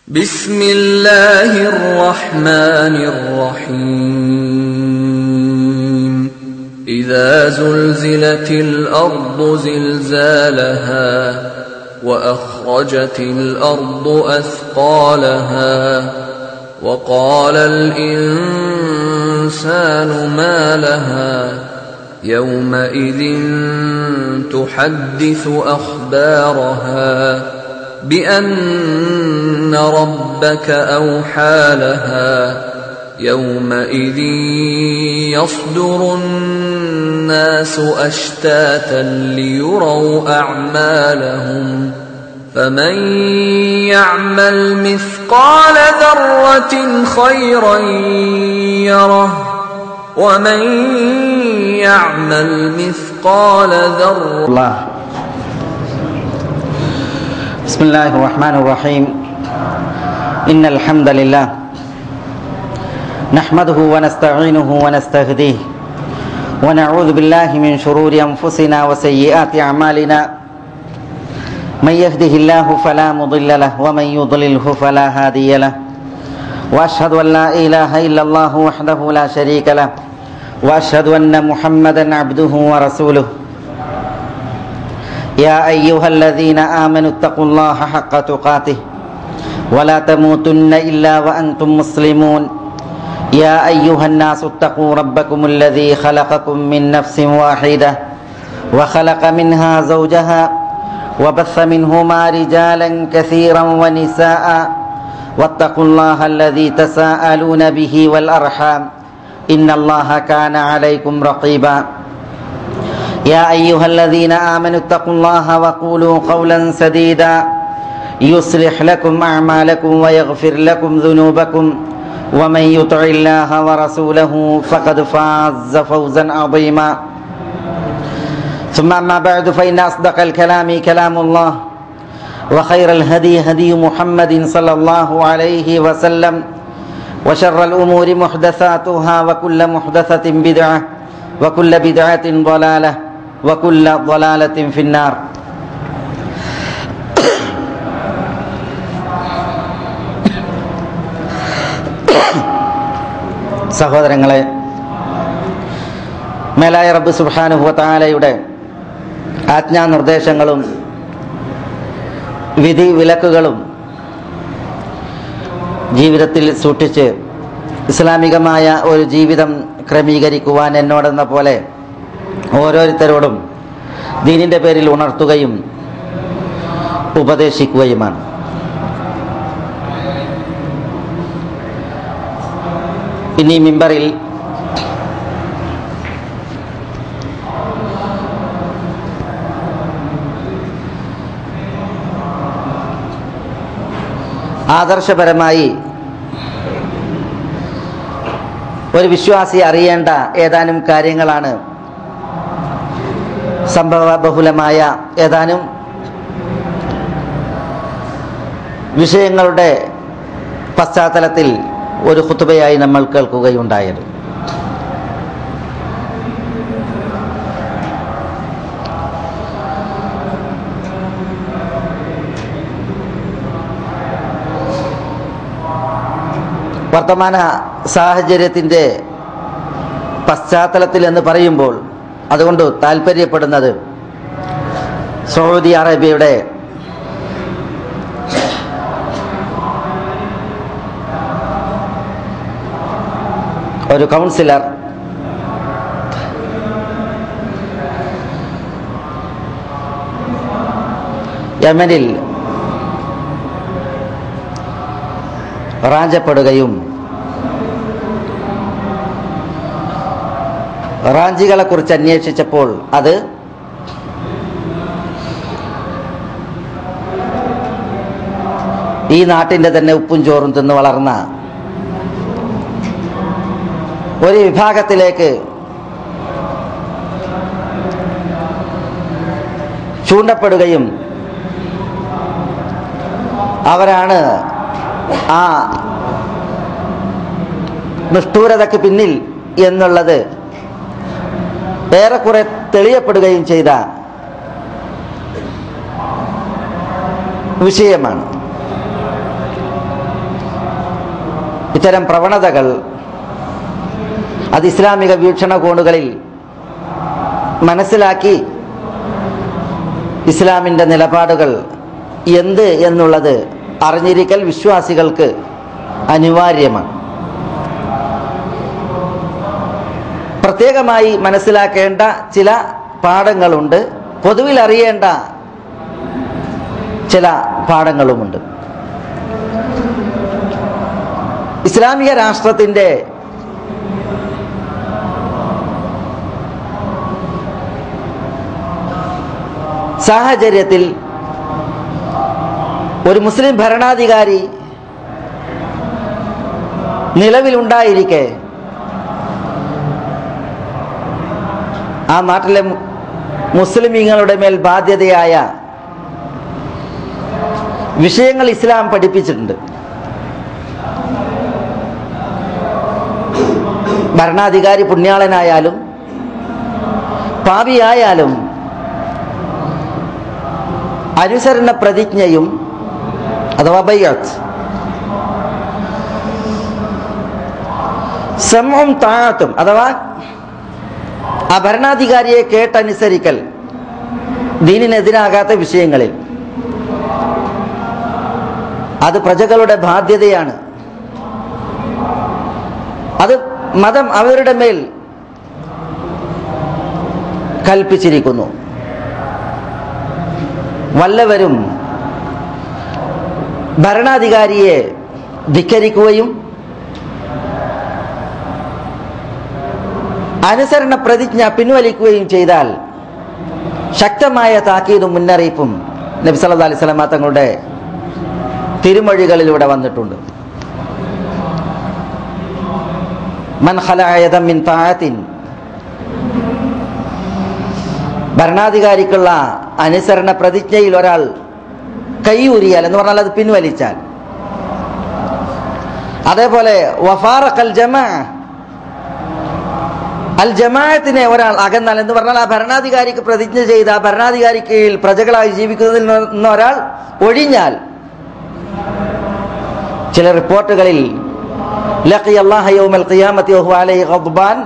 بسم الله الرحمن الرحيم إذا زلزلت الأرض زلزالها وأخرجت الأرض أثقالها وقال الإنسان ما لها يومئذ تحدث أخبارها بأن ربك أوحى لها يومئذ يصدر الناس أشتاتا ليروا أعمالهم فمن يعمل مثقال ذرة خيرا يره ومن يعمل مثقال ذرة. بسم الله الرحمن الرحيم إن الحمد لله نحمده ونستعينه ونستهديه ونعوذ بالله من شرور أنفسنا وسيئات أعمالنا من يهده الله فلا مضل له ومن يضلله فلا هادي له وأشهد أن لا إله إلا الله وحده لا شريك له وأشهد أن محمدا عبده ورسوله يا أيها الذين آمنوا اتقوا الله حق تقاته ولا تموتن إلا وأنتم مسلمون يا أيها الناس اتقوا ربكم الذي خلقكم من نفس واحدة وخلق منها زوجها وبث منهما رجالا كثيرا ونساء واتقوا الله الذي تساءلون به والأرحام إن الله كان عليكم رقيبا يا أيها الذين آمنوا اتقوا الله وقولوا قولا سديدا يصلح لكم أعمالكم ويغفر لكم ذنوبكم ومن يطع الله ورسوله فقد فاز فوزا عظيما ثم أما بعد فإن أصدق الكلام كلام الله وخير الهدي هدي محمد صلى الله عليه وسلم وشر الأمور محدثاتها وكل محدثة بدعة وكل بدعة ضلالة وكل ضلالة في النار. സഹോദരങ്ങളെ, മേലായ റബ്ബ് സുബ്ഹാനഹു വ തആലയുടെ ആജ്ഞാനിർദ്ദേശങ്ങളും വിധി വിലക്കുകളും ജീവിതത്തിൽ സൂക്ഷിച്ച് ഇസ്ലാമികമായ ഒരു ജീവിതം ക്രമീകരിക്കുവാൻ എന്നോടെന്ന പോലെ ഓരോരുത്തരോടും ദീനിൻ്റെ പേരിൽ ഉണർത്തുകയും ഉപദേശിക്കുകയുമാണ്. ഇനി മിമ്പറിൽ ആദർശപരമായി ഒരു വിശ്വാസി അറിയേണ്ട ഏതാനും കാര്യങ്ങളാണ് സംഭവബഹുലമായ ഏതാനും വിഷയങ്ങളുടെ പശ്ചാത്തലത്തിൽ ഒരു ഖുതുബയായി നമ്മൾ കേൾക്കുകയുണ്ടായത്. വർത്തമാന സാഹചര്യത്തിൻ്റെ പശ്ചാത്തലത്തിൽ എന്ന് പറയുമ്പോൾ അതുകൊണ്ട് താല്പര്യപ്പെടുന്നത് സൗദി അറേബ്യയുടെ ഒരു കൗൺസിലർ യമനിൽ റാഞ്ചപ്പെടുകയും റാഞ്ചികളെ കുറിച്ച് അന്വേഷിച്ചപ്പോൾ അത് ഈ നാട്ടിൻ്റെ തന്നെ ഉപ്പും ചോറും തിന്ന് വളർന്ന ഒരു വിഭാഗത്തിലേക്ക് ചൂണ്ടപ്പെടുകയും അവരാണ് ആ നിഷ്ഠൂരതയ്ക്ക് പിന്നിൽ എന്നുള്ളത് ഏറെക്കുറെ തെളിയപ്പെടുകയും ചെയ്ത വിഷയമാണ്. ഇത്തരം പ്രവണതകൾ അത് ഇസ്ലാമിക വീക്ഷണകോണുകളിൽ മനസ്സിലാക്കി ഇസ്ലാമിൻ്റെ നിലപാടുകൾ എന്ത് എന്നുള്ളത് അറിഞ്ഞിരിക്കൽ വിശ്വാസികൾക്ക് അനിവാര്യമാണ്. പ്രത്യേകമായി മനസ്സിലാക്കേണ്ട ചില പാഠങ്ങളുണ്ട്, പൊതുവിൽ അറിയേണ്ട ചില പാഠങ്ങളുമുണ്ട്. ഇസ്ലാമിക രാഷ്ട്രത്തിൻ്റെ സാഹചര്യത്തിൽ ഒരു മുസ്ലിം ഭരണാധികാരി നിലവിലുണ്ടായിരിക്കെ ആ നാട്ടിലെ മുസ്ലിമീങ്ങളുടെ മേൽ ബാധ്യതയായ വിഷയങ്ങൾ ഇസ്ലാം പഠിപ്പിച്ചിട്ടുണ്ട്. ഭരണാധികാരി പുണ്യാളനായാലും പാപിയായാലും അനുസരണ പ്രതിജ്ഞയും അഥവാ ബൈഅത്ത്, സമഉം തആത്തും അഥവാ ആ ഭരണാധികാരിയെ കേട്ടനുസരിക്കൽ ദീനിനെതിരാകാത്ത വിഷയങ്ങളിൽ അത് പ്രജകളുടെ ബാധ്യതയാണ്. അത് മതം അവരുടെ മേൽ കൽപ്പിച്ചിരിക്കുന്നു. വല്ലവരും ഭരണാധികാരിയെ ധിക്കരിക്കുകയും അനുസരണ പ്രതിജ്ഞ പിൻവലിക്കുകയും ചെയ്താൽ ശക്തമായ താക്കീതും മുന്നറിയിപ്പും നബി സല്ലല്ലാഹു അലൈഹി വസല്ലം തങ്ങളുടെ തിരുമൊഴികളിലൂടെ വന്നിട്ടുണ്ട്. മൻ ഖലഅ യദൻ മിൻ തആത്തിൻ, ഭരണാധികാരിക്കുള്ള അനുസരണ പ്രതിജ്ഞയിൽ ഒരാൾ കൈയൂരിയാൽ എന്ന് പറഞ്ഞാൽ അത് പിൻവലിച്ചാൽ, അതേപോലെ വഫാറഖൽ ജമാഅ, അൽ ജമാഅത്തിനെ ഒരാൾ അകന്നാൽ എന്ന് പറഞ്ഞാൽ ആ ഭരണാധികാരിക്ക് പ്രതിജ്ഞ ചെയ്ത ആ ഭരണാധികാരിക്ക് കീഴിൽ പ്രജകളായി ജീവിക്കുന്നതിൽ നിന്ന് ഒരാൾ ഒഴിഞ്ഞാൽ, ചില റിപ്പോർട്ടുകളിൽ ലഖിയ അല്ലാഹ യൗമൽ ഖിയാമത്തി വഹുവ അലൈഹി ഗദ്ബാൻ,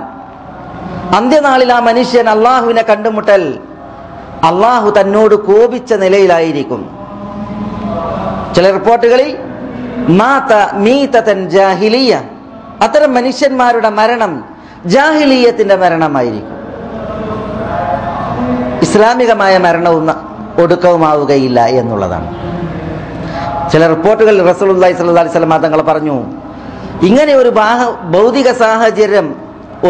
അന്ത്യനാളിൽ ആ മനുഷ്യൻ അള്ളാഹുവിനെ കണ്ടുമുട്ടൽ അള്ളാഹു തന്നോട് കോപിച്ച നിലയിലായിരിക്കും. ചില റിപ്പോർട്ടുകളിൽ മാത മീതതൻ ജാഹിലിയ, അത്തരം മനുഷ്യന്മാരുടെ മരണം ജാഹിലിയത്തിന്റെ മരണമായിരിക്കും. ഇസ്ലാമികമായ മരണവും ഒടുക്കവുമാവുകയില്ല എന്നുള്ളതാണ്. ചില റിപ്പോർട്ടുകളിൽ റസൂലുള്ളാഹി സ്വല്ലല്ലാഹു അലൈഹി വസല്ലം തങ്ങൾ പറഞ്ഞു, ഇങ്ങനെ ഒരു ഭൗതിക സാഹചര്യം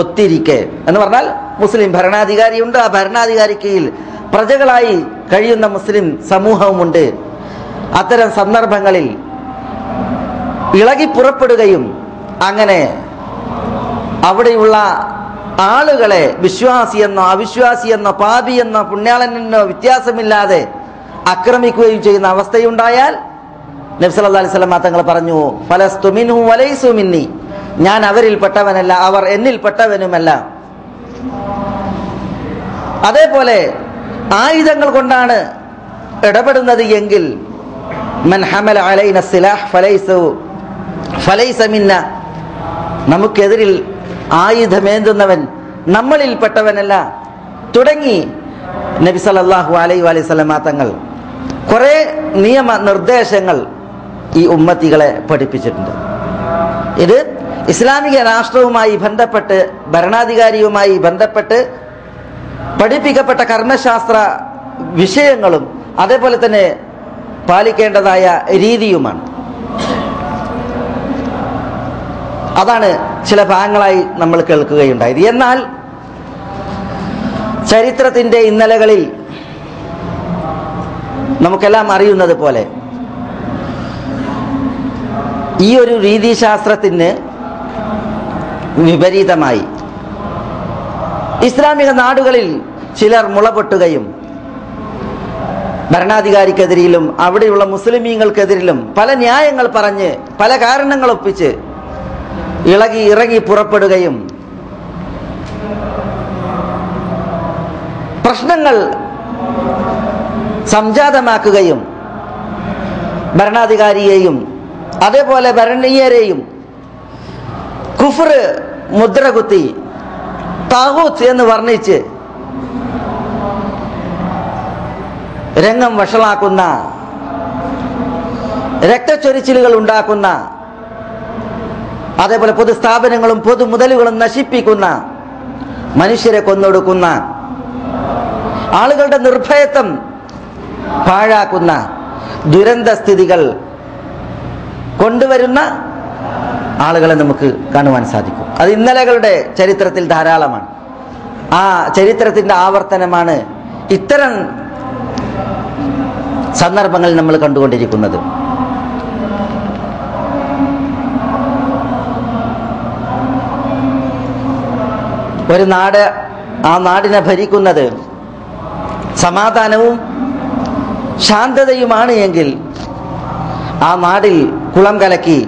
ഒത്തിരിക്കെ എന്ന് പറഞ്ഞാൽ മുസ്ലിം ഭരണാധികാരിയുണ്ട്, ആ ഭരണാധികാരി കീഴിൽ പ്രജകളായി കഴിയുന്ന മുസ്ലിം സമൂഹവുമുണ്ട്. അത്തരം സന്ദർഭങ്ങളിൽ ഇളകി പുറപ്പെടുകയും അങ്ങനെ അവിടെയുള്ള ആളുകളെ വിശ്വാസിയെന്നോ അവിശ്വാസിയെന്നോ പാപിയെന്നോ പുണ്യാളനെന്നോ വ്യത്യാസമില്ലാതെ ആക്രമിക്കുകയും ചെയ്യുന്ന അവസ്ഥയുണ്ടായാൽ നബി സല്ലല്ലാഹു അലൈഹി വസല്ലം തങ്ങൾ പറഞ്ഞു, ഫലസ്തു മിൻഹു വലൈസു മിന്നി, ഞാൻ അവരിൽപ്പെട്ടവനല്ല, അവർ എന്നിൽപ്പെട്ടവനുമല്ല. അതേപോലെ ആയുധങ്ങൾ കൊണ്ടാണ് ഇടപെടുന്നത് എങ്കിൽ മൻ ഹമല അലൈന സിലാഹ് ഫലൈസ മിന്ന, നമുക്കെതിരിൽ ആയുധമേന്തുന്നവൻ നമ്മളിൽപ്പെട്ടവനല്ല തുടങ്ങി നബി സല്ലല്ലാഹു അലൈഹി വസല്ലം തങ്ങൾ കുറേ നിയമ നിർദ്ദേശങ്ങൾ ഈ ഉമ്മത്തികളെ പഠിപ്പിച്ചിട്ടുണ്ട്. ഇത് ഇസ്ലാമിക രാഷ്ട്രവുമായി ബന്ധപ്പെട്ട് ഭരണാധികാരിയുമായി ബന്ധപ്പെട്ട് പഠിപ്പിക്കപ്പെട്ട കർമ്മശാസ്ത്ര വിഷയങ്ങളും അതേപോലെ തന്നെ പാലിക്കേണ്ടതായ രീതിയുമാണ്. അതാണ് ചില ഭാഗങ്ങളായി നമ്മൾ കേൾക്കുകയുണ്ടായത്. എന്നാൽ ചരിത്രത്തിൻ്റെ ഇന്നലകളിൽ നമുക്കെല്ലാം അറിയുന്നത് പോലെ ഈ ഒരു രീതിശാസ്ത്രത്തിന് വിപരീതമായി ഇസ്ലാമിക നാടുകളിൽ ചിലർ മുളപൊട്ടുകയും ഭരണാധികാരിക്കെതിരിലും അവിടെയുള്ള മുസ്ലിമീങ്ങൾക്കെതിരിലും പല ന്യായങ്ങൾ പറഞ്ഞ് പല കാരണങ്ങൾ ഒപ്പിച്ച് ഇറങ്ങി പുറപ്പെടുകയും പ്രശ്നങ്ങൾ സംജാതമാക്കുകയും ഭരണാധികാരിയെയും അതേപോലെ ഭരണീയരെയും കുഫർ മുദ്രകുത്തി താഗൂത്ത് എന്ന് വർണ്ണിച്ച് രംഗം വഷളാക്കുന്ന, രക്തച്ചൊരിച്ചിലുകൾ ഉണ്ടാക്കുന്ന, അതേപോലെ പൊതുസ്ഥാപനങ്ങളും പൊതുമുതലുകളും നശിപ്പിക്കുന്ന, മനുഷ്യരെ കൊന്നൊടുക്കുന്ന, ആളുകളുടെ നിർഭയത്വം പാഴാക്കുന്ന ദുരന്ത സ്ഥിതികൾ കൊണ്ടുവരുന്ന ആളുകളെ നമുക്ക് കാണുവാൻ സാധിക്കും. അത് ഇന്നലകളുടെ ചരിത്രത്തിൽ ധാരാളമാണ്. ആ ചരിത്രത്തിൻ്റെ ആവർത്തനമാണ് ഇത്തരം സന്ദർഭങ്ങളിൽ നമ്മൾ കണ്ടുകൊണ്ടിരിക്കുന്നത്. ഒരു നാട്, ആ നാടിനെ ഭരിക്കുന്നത് സമാധാനവും ശാന്തതയുമാണ് എങ്കിൽ ആ നാടിൽ കുളം കലക്കി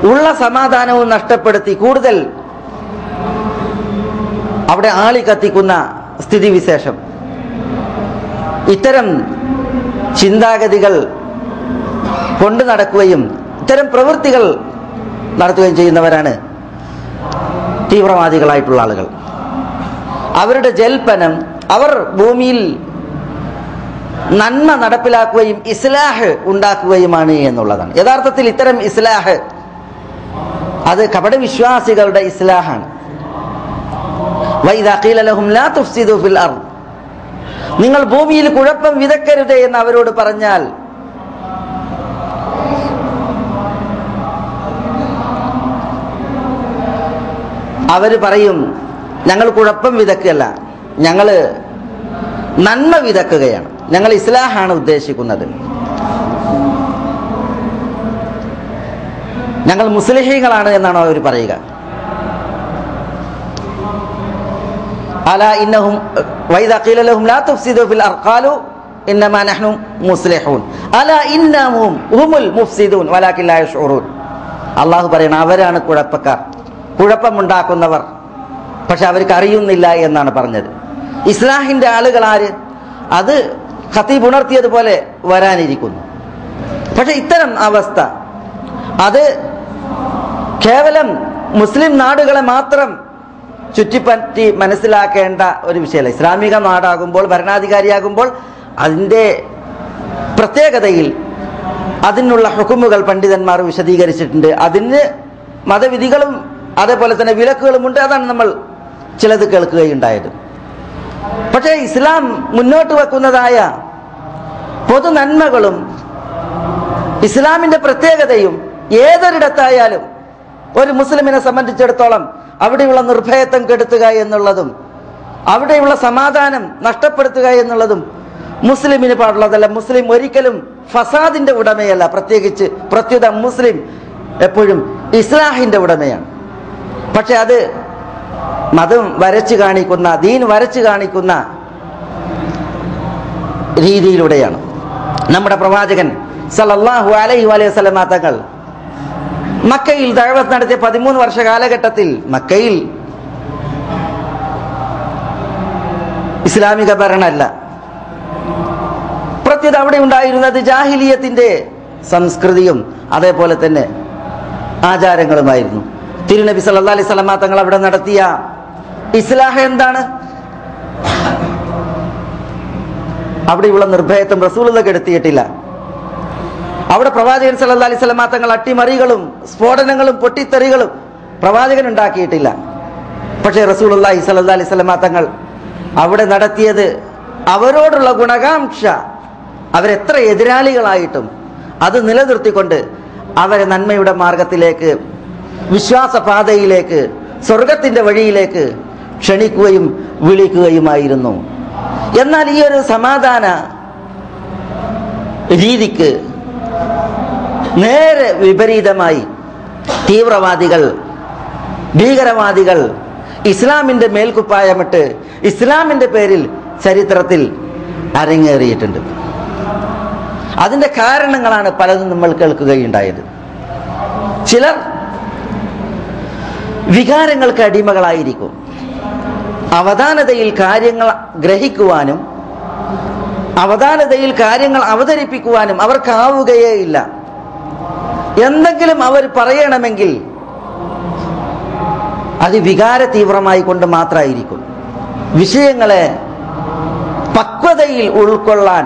ഉള്ള സമാധാനവും നഷ്ടപ്പെടുത്തി കൂടുതൽ അവിടെ ആളി കത്തിക്കുന്ന സ്ഥിതിവിശേഷം, ഇത്തരം ചിന്താഗതികൾ കൊണ്ടു നടക്കുകയും ഇത്തരം പ്രവൃത്തികൾ നടത്തുകയും ചെയ്യുന്നവരാണ് തീവ്രവാദികളായിട്ടുള്ള ആളുകൾ. അവരുടെ ജൽപ്പനം അവർ ഭൂമിയിൽ നന്മ നടപ്പിലാക്കുകയും ഇസ്ലാഹ് ഉണ്ടാക്കുകയുമാണ് എന്നുള്ളതാണ്. യഥാർത്ഥത്തിൽ ഇത്തരം ഇസ്ലാഹ് അത് കപടവിശ്വാസികളുടെ ഇസ്ലാഹാണ്. വൈദാ ഖീല ലഹും ലാ തുഫ്സിദു ഫിൽ അർദ്, നിങ്ങൾ ഭൂമിയിൽ കുഴപ്പം വിതക്കരുത് എന്ന് അവരോട് പറഞ്ഞാൽ അവർ പറയും, ഞങ്ങൾ കുഴപ്പം വിതക്കുകയല്ല, ഞങ്ങൾ നന്മ വിതക്കുകയാണ്, ഞങ്ങൾ ഇസ്ലാഹാണ് ഉദ്ദേശിക്കുന്നത്, ഞങ്ങൾ മുസ്ലിഹീങ്ങളാണ് എന്നാണ് അവർ പറയുക. അലാ ഇന്നഹും വൈദാ ഖീല ലഹും ലാ തുഫ്സിദു ഫിൽ അർദ് ഖാലു ഇന്നമാ നഹ്നു മുസ്ലിഹൂൻ അലാ ഇന്നഹും ഹുമുൽ മുഫ്സിദൂൻ വലാകിൻ ലാ യശ്ഉറൂൻ. അല്ലാഹു പറയുന്നു, അവരാണ് കുഴപ്പക്കാർ, കുഴപ്പമുണ്ടാക്കുന്നവർ, പക്ഷെ അവർക്ക് അറിയുന്നില്ല എന്നാണ് പറഞ്ഞത്. ഇസ്ലാഹിന്റെ ആളുകൾ ആര്? അത് ഖതീബ് ഉണർത്തിയതുപോലെ വരാനിരിക്കുന്നു. പക്ഷെ ഇത്തരം അവസ്ഥ അത് കേവലം മുസ്ലിം നാടുകളെ മാത്രം ചുറ്റിപ്പറ്റി മനസ്സിലാക്കേണ്ട ഒരു വിഷയമല്ല. ഇസ്ലാമിക നാടാകുമ്പോൾ, ഭരണാധികാരിയാകുമ്പോൾ അതിൻ്റെ പ്രത്യേകതയിൽ അതിനുള്ള ഹുക്കുമുകൾ പണ്ഡിതന്മാർ വിശദീകരിച്ചിട്ടുണ്ട്. അതിന് മതവിധികളും അതേപോലെ തന്നെ വിലക്കുകളുമുണ്ട്. അതാണ് നമ്മൾ ചിലത് കേൾക്കുകയുണ്ടായത്. പക്ഷേ ഇസ്ലാം മുന്നോട്ട് വെക്കുന്നതായ പൊതു നന്മകളും ഇസ്ലാമിന്റെ പ്രത്യേകതയും ഏതൊരിടത്തായാലും ഒരു മുസ്ലിമിനെ സംബന്ധിച്ചിടത്തോളം അവിടെയുള്ള നിർഭയത്വം കെടുത്തുക എന്നുള്ളതും അവിടെയുള്ള സമാധാനം നഷ്ടപ്പെടുത്തുക എന്നുള്ളതും മുസ്ലിമിന് പാടുള്ളതല്ല. മുസ്ലിം ഒരിക്കലും ഫസാദിന്റെ ഉടമയല്ല. പ്രത്യുത മുസ്ലിം എപ്പോഴും ഇസ്ലാഹിന്റെ ഉടമയാണ്. പക്ഷെ അത് മതം വരച്ചു കാണിക്കുന്ന, ദീൻ വരച്ചു കാണിക്കുന്ന രീതിയിലൂടെയാണ്. നമ്മുടെ പ്രവാചകൻ സല്ലല്ലാഹു അലൈഹി വസല്ലം തങ്ങൾ മക്കയിൽ ദഅവത്ത് നടത്തിയ 13 വർഷ കാലഘട്ടത്തിൽ മക്കയിൽ ഇസ്ലാമിക ഭരണമല്ല, പ്രത്യേക അവിടെ ഉണ്ടായിരുന്നത് ജാഹിലിയത്തിന്റെ സംസ്കൃതിയും അതേപോലെ തന്നെ ആചാരങ്ങളുമായിരുന്നു. തിരുനബി സല്ലല്ലാഹു അലൈഹി വസല്ലം തങ്ങൾ അവിടെ നടത്തിയ ഇസ്ലാഹ് എന്താണ്? അവിടെയുള്ള നിർഭയത്വം റസൂലുള്ളാഹിക്ക് എടുത്തിയിട്ടില്ല. അവിടെ പ്രവാചകൻ സല്ലല്ലാഹു അലൈഹി വസല്ലം തങ്ങൾ അട്ടിമറികളും സ്ഫോടനങ്ങളും പൊട്ടിത്തെറികളും പ്രവാചകൻ ഉണ്ടാക്കിയിട്ടില്ല. പക്ഷേ റസൂലുള്ളാഹി സല്ലല്ലാഹു അലൈഹി വസല്ലം തങ്ങൾ അവിടെ നടത്തിയത് അവരോടുള്ള ഗുണകാംക്ഷ, അവരെത്ര എതിരാളികളായിട്ടും അത് നിലനിർത്തിക്കൊണ്ട് അവരെ നന്മയുടെ മാർഗത്തിലേക്ക്, വിശ്വാസപാതയിലേക്ക്, സ്വർഗത്തിന്റെ വഴിയിലേക്ക് ക്ഷണിക്കുകയും വിളിക്കുകയുമായിരുന്നു. എന്നാൽ ഈ ഒരു സമാധാന രീതിക്ക് നേരെ വിപരീതമായി തീവ്രവാദികൾ, ഭീകരവാദികൾ ഇസ്ലാമിന്റെ മേൽക്കുപ്പായമിട്ട് ഇസ്ലാമിന്റെ പേരിൽ ചരിത്രത്തിൽ അരങ്ങേറിയിട്ടുണ്ട്. അതിന്റെ കാരണങ്ങളാണ് പലതും നമ്മൾ കേൾക്കുകയുണ്ടായത്. ചിലർ വികാരങ്ങൾക്ക് അടിമകളായിരിക്കും. അവധാനതയിൽ കാര്യങ്ങൾ ഗ്രഹിക്കുവാനും അവധാനതയിൽ കാര്യങ്ങൾ അവതരിപ്പിക്കുവാനും അവർക്കാവുകയേ ഇല്ല. എന്തെങ്കിലും അവർ പറയണമെങ്കിൽ അത് വികാര തീവ്രമായി കൊണ്ട് മാത്രമായിരിക്കും. വിഷയങ്ങളെ പക്വതയിൽ ഉൾക്കൊള്ളാൻ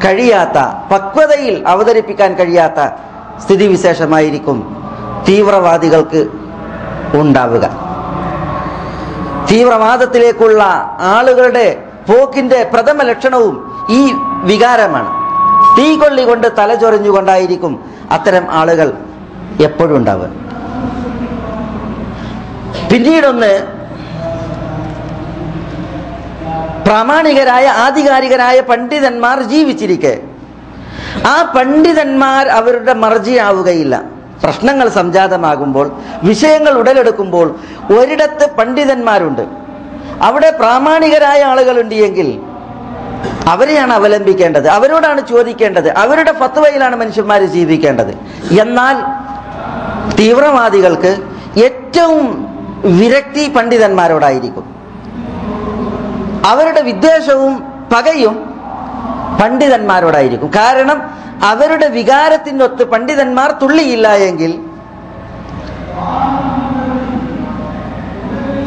കഴിയാത്ത, പക്വതയിൽ അവതരിപ്പിക്കാൻ കഴിയാത്ത സ്ഥിതിവിശേഷമായിരിക്കും തീവ്രവാദികൾക്ക് ഉണ്ടാവുക. തീവ്രവാദത്തിലേക്കുള്ള ആളുകളുടെ പോക്കിന്റെ പ്രഥമ ലക്ഷണവും ഈ വികാരമാണ്. തീകൊള്ളി കൊണ്ട് തലചൊറിഞ്ഞുകൊണ്ടായിരിക്കും അത്തരം ആളുകൾ എപ്പോഴും ഉണ്ടാവുക. പിന്നീടൊന്ന്, പ്രാമാണികരായ ആധികാരികരായ പണ്ഡിതന്മാർ ജീവിച്ചിരിക്കെ ആ പണ്ഡിതന്മാർ അവരുടെ മർജിയാവുകയില്ല. പ്രശ്നങ്ങൾ സംജാതമാകുമ്പോൾ, വിഷയങ്ങൾ ഉടലെടുക്കുമ്പോൾ ഒരിടത്ത് പണ്ഡിതന്മാരുണ്ട്, അവിടെ പ്രാമാണികരായ ആളുകളുണ്ട് എങ്കിൽ അവരെയാണ് അവലംബിക്കേണ്ടത്, അവരോടാണ് ചോദിക്കേണ്ടത്, അവരുടെ ഫത്വയിലാണ് മനുഷ്യന്മാർ ജീവിക്കേണ്ടത്. എന്നാൽ തീവ്രവാദികൾക്ക് ഏറ്റവും വിരക്തി പണ്ഡിതന്മാരോടായിരിക്കും. അവരുടെ വിദ്വേഷവും പകയും പണ്ഡിതന്മാരോടായിരിക്കും. കാരണം അവരുടെ വികാരത്തിനൊത്ത് പണ്ഡിതന്മാർ തുള്ളിയില്ല എങ്കിൽ,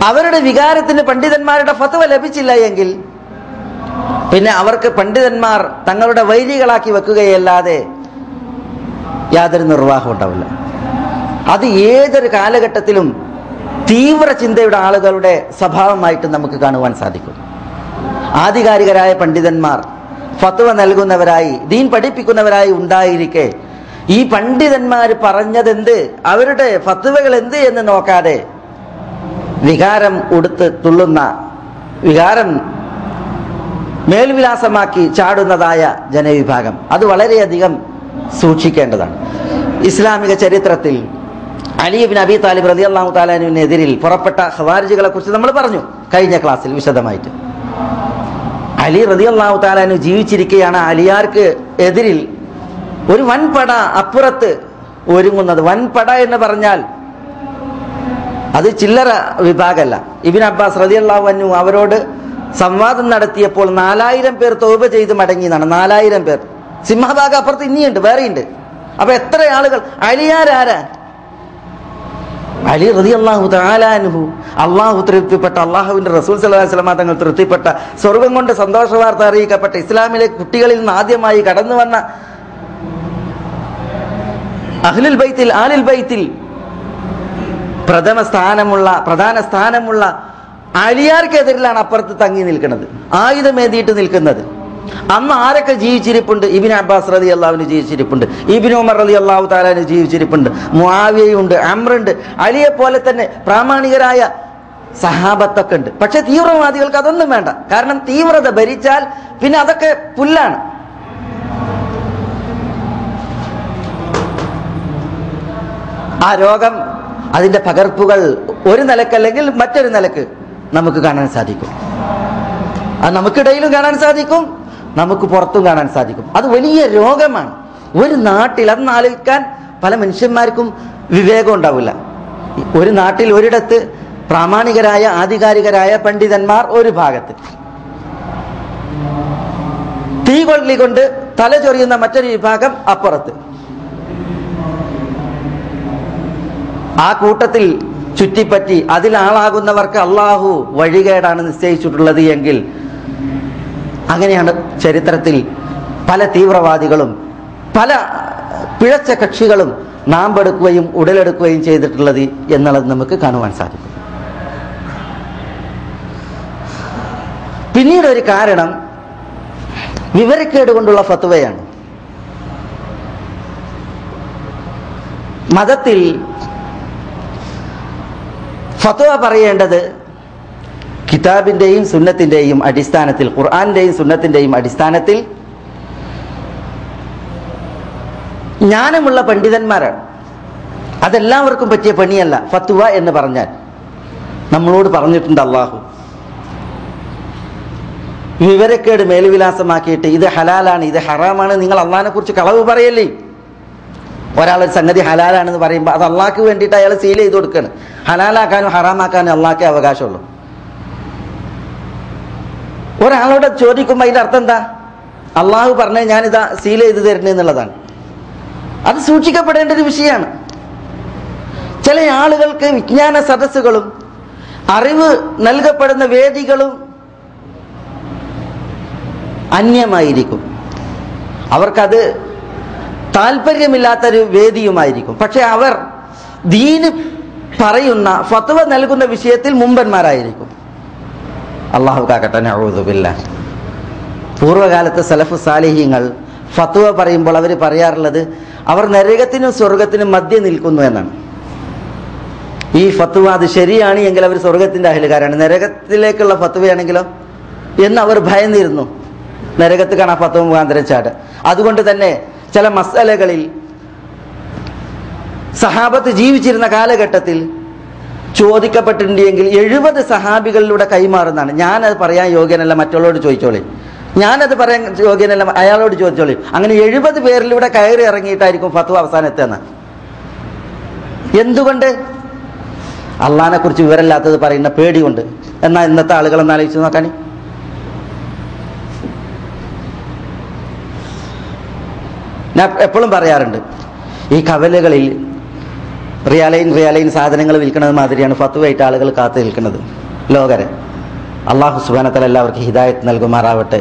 അവരുടെ വികാരത്തിന് പണ്ഡിതന്മാരുടെ ഫത്വ ലഭിച്ചില്ല എങ്കിൽ പിന്നെ അവർക്ക് പണ്ഡിതന്മാർ തങ്ങളുടെ വൈരികളാക്കി വെക്കുകയല്ലാതെ യാതൊരു നിർവാഹം ഉണ്ടാവില്ല. അത് ഏതൊരു കാലഘട്ടത്തിലും തീവ്ര ചിന്തയുടെ ആളുകളുടെ സ്വഭാവമായിട്ട് നമുക്ക് കാണുവാൻ സാധിക്കും. ആധികാരികരായ പണ്ഡിതന്മാർ ഫത്വ നൽകുന്നവരായി, ദീൻ പഠിപ്പിക്കുന്നവരായി ഉണ്ടായിരിക്കെ ഈ പണ്ഡിതന്മാർ പറഞ്ഞതെന്ത്, അവരുടെ ഫത്വകൾ എന്ത് എന്ന് നോക്കാതെ വികാരം ഉടുത്ത് തുള്ളുന്ന, വികാരം മേൽവിലാസമാക്കി ചാടുന്നതായ ജനവിഭാഗം, അത് വളരെയധികം സൂക്ഷിക്കേണ്ടതാണ്. ഇസ്ലാമിക ചരിത്രത്തിൽ അലി ഇബ്നു അബി താലിബ് റളിയല്ലാഹു തആല അൻഹുവിനെതിരിൽ പുറപ്പെട്ട ഖവാരിജികളെ കുറിച്ച് നമ്മൾ പറഞ്ഞു കഴിഞ്ഞ ക്ലാസ്സിൽ വിശദമായിട്ട്. അലി റളിയല്ലാഹു തആല അൻഹു ജീവിച്ചിരിക്കുകയാണ് അലിയാർക്ക് എതിരിൽ ഒരു വൻപട അപ്പുറത്ത് ഒരുങ്ങുന്നത്. വൻപട എന്ന് പറഞ്ഞാൽ അത് ചില്ലറ വിഭാഗമല്ല. ഇബ്നു അബ്ബാസ് റളിയല്ലാഹു അൻഹു അവരോട് സംവാദം നടത്തിയപ്പോൾ 4000 പേർ തൗബ ചെയ്ത് മടങ്ങി എന്നാണ്. 4000 പേർ. സിംഹഭാഗം അപ്പുറത്ത് ഇനിയുണ്ട്, വേറെയുണ്ട്. അപ്പൊ എത്ര ആളുകൾ? അലിയാരാരാ? അലി റളിയല്ലാഹു തആല അൻഹു അള്ളാഹു തൃപ്തിപ്പെട്ട, അള്ളാഹുവിന്റെ റസൂൽ സല്ലല്ലാഹു അലൈഹി വസല്ലം തങ്ങൾ തൃപ്തിപ്പെട്ട, സ്വർഗം കൊണ്ട് സന്തോഷ വാർത്ത അറിയിക്കപ്പെട്ട, ഇസ്ലാമിലെ കുട്ടികളിൽ നിന്ന് ആദ്യമായി കടന്നു വന്ന അഹ്ലുൽ ബൈത്തിൽ, ആലുൽ ബൈത്തിൽ പ്രധാന സ്ഥാനമുള്ള അലിയാർക്കെതിരിലാണ് അപ്പുറത്ത് തങ്ങി നിൽക്കുന്നത്, ആയുധമേന്തിയിട്ട് നിൽക്കുന്നത്. അന്ന് ആരൊക്കെ ജീവിച്ചിരിപ്പുണ്ട്? ഇബ്നു അബ്ബാസ് റളിയല്ലാഹു അൻഹു ജീവിച്ചിരിപ്പുണ്ട്, ഇബ്നു ഉമർ റളിയല്ലാഹു തആല അൻഹു ജീവിച്ചിരിപ്പുണ്ട്, മുആവിയയുണ്ട്, അംറുണ്ട്, അലിയെ പോലെ തന്നെ പ്രാമാണികരായ സഹാബത്തൊക്കെ ഉണ്ട്. പക്ഷെ തീവ്രവാദികൾക്ക് അതൊന്നും വേണ്ട. കാരണം തീവ്രത ഭരിച്ചാൽ പിന്നെ അതൊക്കെ പുല്ലാണ്. ആ രോഗം, അതിന്റെ പകർപ്പുകൾ ഒരു നിലക്കല്ലെങ്കിൽ മറ്റൊരു നിലക്ക് നമുക്ക് കാണാൻ സാധിക്കും. അത് നമുക്കിടയിലും കാണാൻ സാധിക്കും, നമുക്ക് പുറത്തും കാണാൻ സാധിക്കും. അത് വലിയ രോഗമാണ്. ഒരു നാട്ടിൽ അന്ന് ആലോചിക്കാൻ പല മനുഷ്യന്മാർക്കും വിവേകം ഉണ്ടാവില്ല. ഒരു നാട്ടിൽ ഒരിടത്ത് പ്രാമാണികരായ ആധികാരികരായ പണ്ഡിതന്മാർ ഒരു ഭാഗത്ത്, തീ കൊള്ളിക്കൊണ്ട് തലചൊറിയുന്ന മറ്റൊരു വിഭാഗം അപ്പുറത്ത്. ആ കൂട്ടത്തിൽ ചുറ്റിപ്പറ്റി അതിലാളാകുന്നവർക്ക് അള്ളാഹു വഴികേടാണ് നിശ്ചയിച്ചിട്ടുള്ളത് എങ്കിൽ, അങ്ങനെയാണ് ചരിത്രത്തിൽ പല തീവ്രവാദികളും പല പിഴച്ച കക്ഷികളും നാമ്പെടുക്കുകയും ഉടലെടുക്കുകയും ചെയ്തിട്ടുള്ളത് എന്നുള്ളത് നമുക്ക് കാണുവാൻ സാധിക്കും. പിന്നീട് ഒരു കാരണം വിവരക്കേട് കൊണ്ടുള്ള ഫത്വയാണ്. മതത്തിൽ ഫത്വ പറയേണ്ടത് കിതാബിന്റെയും സുന്നത്തിന്റെയും അടിസ്ഥാനത്തിൽ, ഖുർആന്റെയും സുന്നത്തിന്റെയും അടിസ്ഥാനത്തിൽ ജ്ഞാനമുള്ള പണ്ഡിതന്മാരാണ്. അതെല്ലാവർക്കും പറ്റിയ പണിയല്ല ഫത്വ എന്ന് പറഞ്ഞാൽ. നമ്മളോട് പറഞ്ഞിട്ടുണ്ട് അള്ളാഹു, വിവരക്കേട് മേൽവിലാസമാക്കിയിട്ട് ഇത് ഹലാലാണ് ഇത് ഹറാമാണ്, നിങ്ങൾ അള്ളാഹിനെ കുറിച്ച് കളവ് പറയല്ലേ. ഒരാളൊരു സംഗതി ഹലാലാണെന്ന് പറയുമ്പോൾ അത് അള്ളാഹ്ക്ക് വേണ്ടിയിട്ട് അയാൾ സീൽ ചെയ്ത് കൊടുക്കുകയാണ്. ഹലാലാക്കാനും ഹറാമാക്കാനും അള്ളാഹ്ക്കേ അവകാശമുള്ളൂ. ഒരാളോട് ചോദിക്കുമ്പോൾ അതിന്റെ അർത്ഥം എന്താ? അള്ളാഹു പറഞ്ഞ ഞാനിതാ സീൽ ചെയ്ത് തരുന്നത് എന്നുള്ളതാണ്. അത് സൂക്ഷിക്കപ്പെടേണ്ട ഒരു വിഷയമാണ്. ചില ആളുകൾക്ക് വിജ്ഞാന സദസ്സുകളും അറിവ് നൽകപ്പെടുന്ന വേദികളും അന്യമായിരിക്കും. അവർക്കത് താല്പര്യമില്ലാത്തൊരു വേദിയുമായിരിക്കും. പക്ഷെ അവർ ദീന് പറയുന്ന ഫത്വ നൽകുന്ന വിഷയത്തിൽ മുമ്പന്മാരായിരിക്കും. അല്ലാഹു കാക്കട്ടെ. നഊദു ബില്ലാഹ്. പൂർവ്വകാലത്തെ സലഫ് സാലിഹീങ്ങൾ ഫത്വ പറയുമ്പോൾ അവർ പറയാറുള്ളത് അവർ നരകത്തിനും സ്വർഗത്തിനും മധ്യ നിൽക്കുന്നു എന്നാണ്. ഈ ഫത്വ അത് ശരിയാണ് എങ്കിൽ അവർ സ്വർഗത്തിന്റെ അഹലുകാരാണ്, നരകത്തിലേക്കുള്ള ഫത്വയാണെങ്കിലോ എന്ന് അവർ ഭയന്നിരുന്നു. നരകത്ത് കാണാൻ ഫത്വ മുഖാന്തരം ചാട്. അതുകൊണ്ട് തന്നെ ചില മസ്അലകളിൽ സഹാബത്ത് ജീവിച്ചിരുന്ന കാലഘട്ടത്തിൽ ചോദിക്കപ്പെട്ടിട്ടുണ്ടെങ്കിൽ 70 സഹാബികളിലൂടെ കൈമാറുന്നതാണ്. ഞാനത് പറയാൻ യോഗ്യനല്ല, മറ്റുള്ളവരോട് ചോദിച്ചോളി. ഞാനത് പറയാൻ യോഗ്യനല്ല, അയാളോട് ചോദിച്ചോളി. അങ്ങനെ 70 പേരിലൂടെ കയറി ഇറങ്ങിയിട്ടായിരിക്കും ഫത്വ അവസാനം എത്തുന്നത്. എന്തുകൊണ്ട്? അള്ളാഹിനെ കുറിച്ച് വിവരമില്ലാത്തത് പറയുന്ന പേടിയുണ്ട്. എന്നാൽ ഇന്നത്തെ ആളുകളൊന്ന് ആലോചിച്ച് നോക്കാൻ. ഞാൻ എപ്പോഴും പറയാറുണ്ട്, ഈ കവലകളിൽ റിയാലൈൻ സാധനങ്ങൾ വിൽക്കുന്നത് മാതിരിയാണ് ഫത്വയായിട്ട് ആളുകൾ കാത്തു നിൽക്കുന്നത് ലോകരെ. അള്ളാഹു സുബ്ഹാനഹു വ തആല എല്ലാവർക്കും ഹിദായത്ത് നൽകുമാറാവട്ടെ.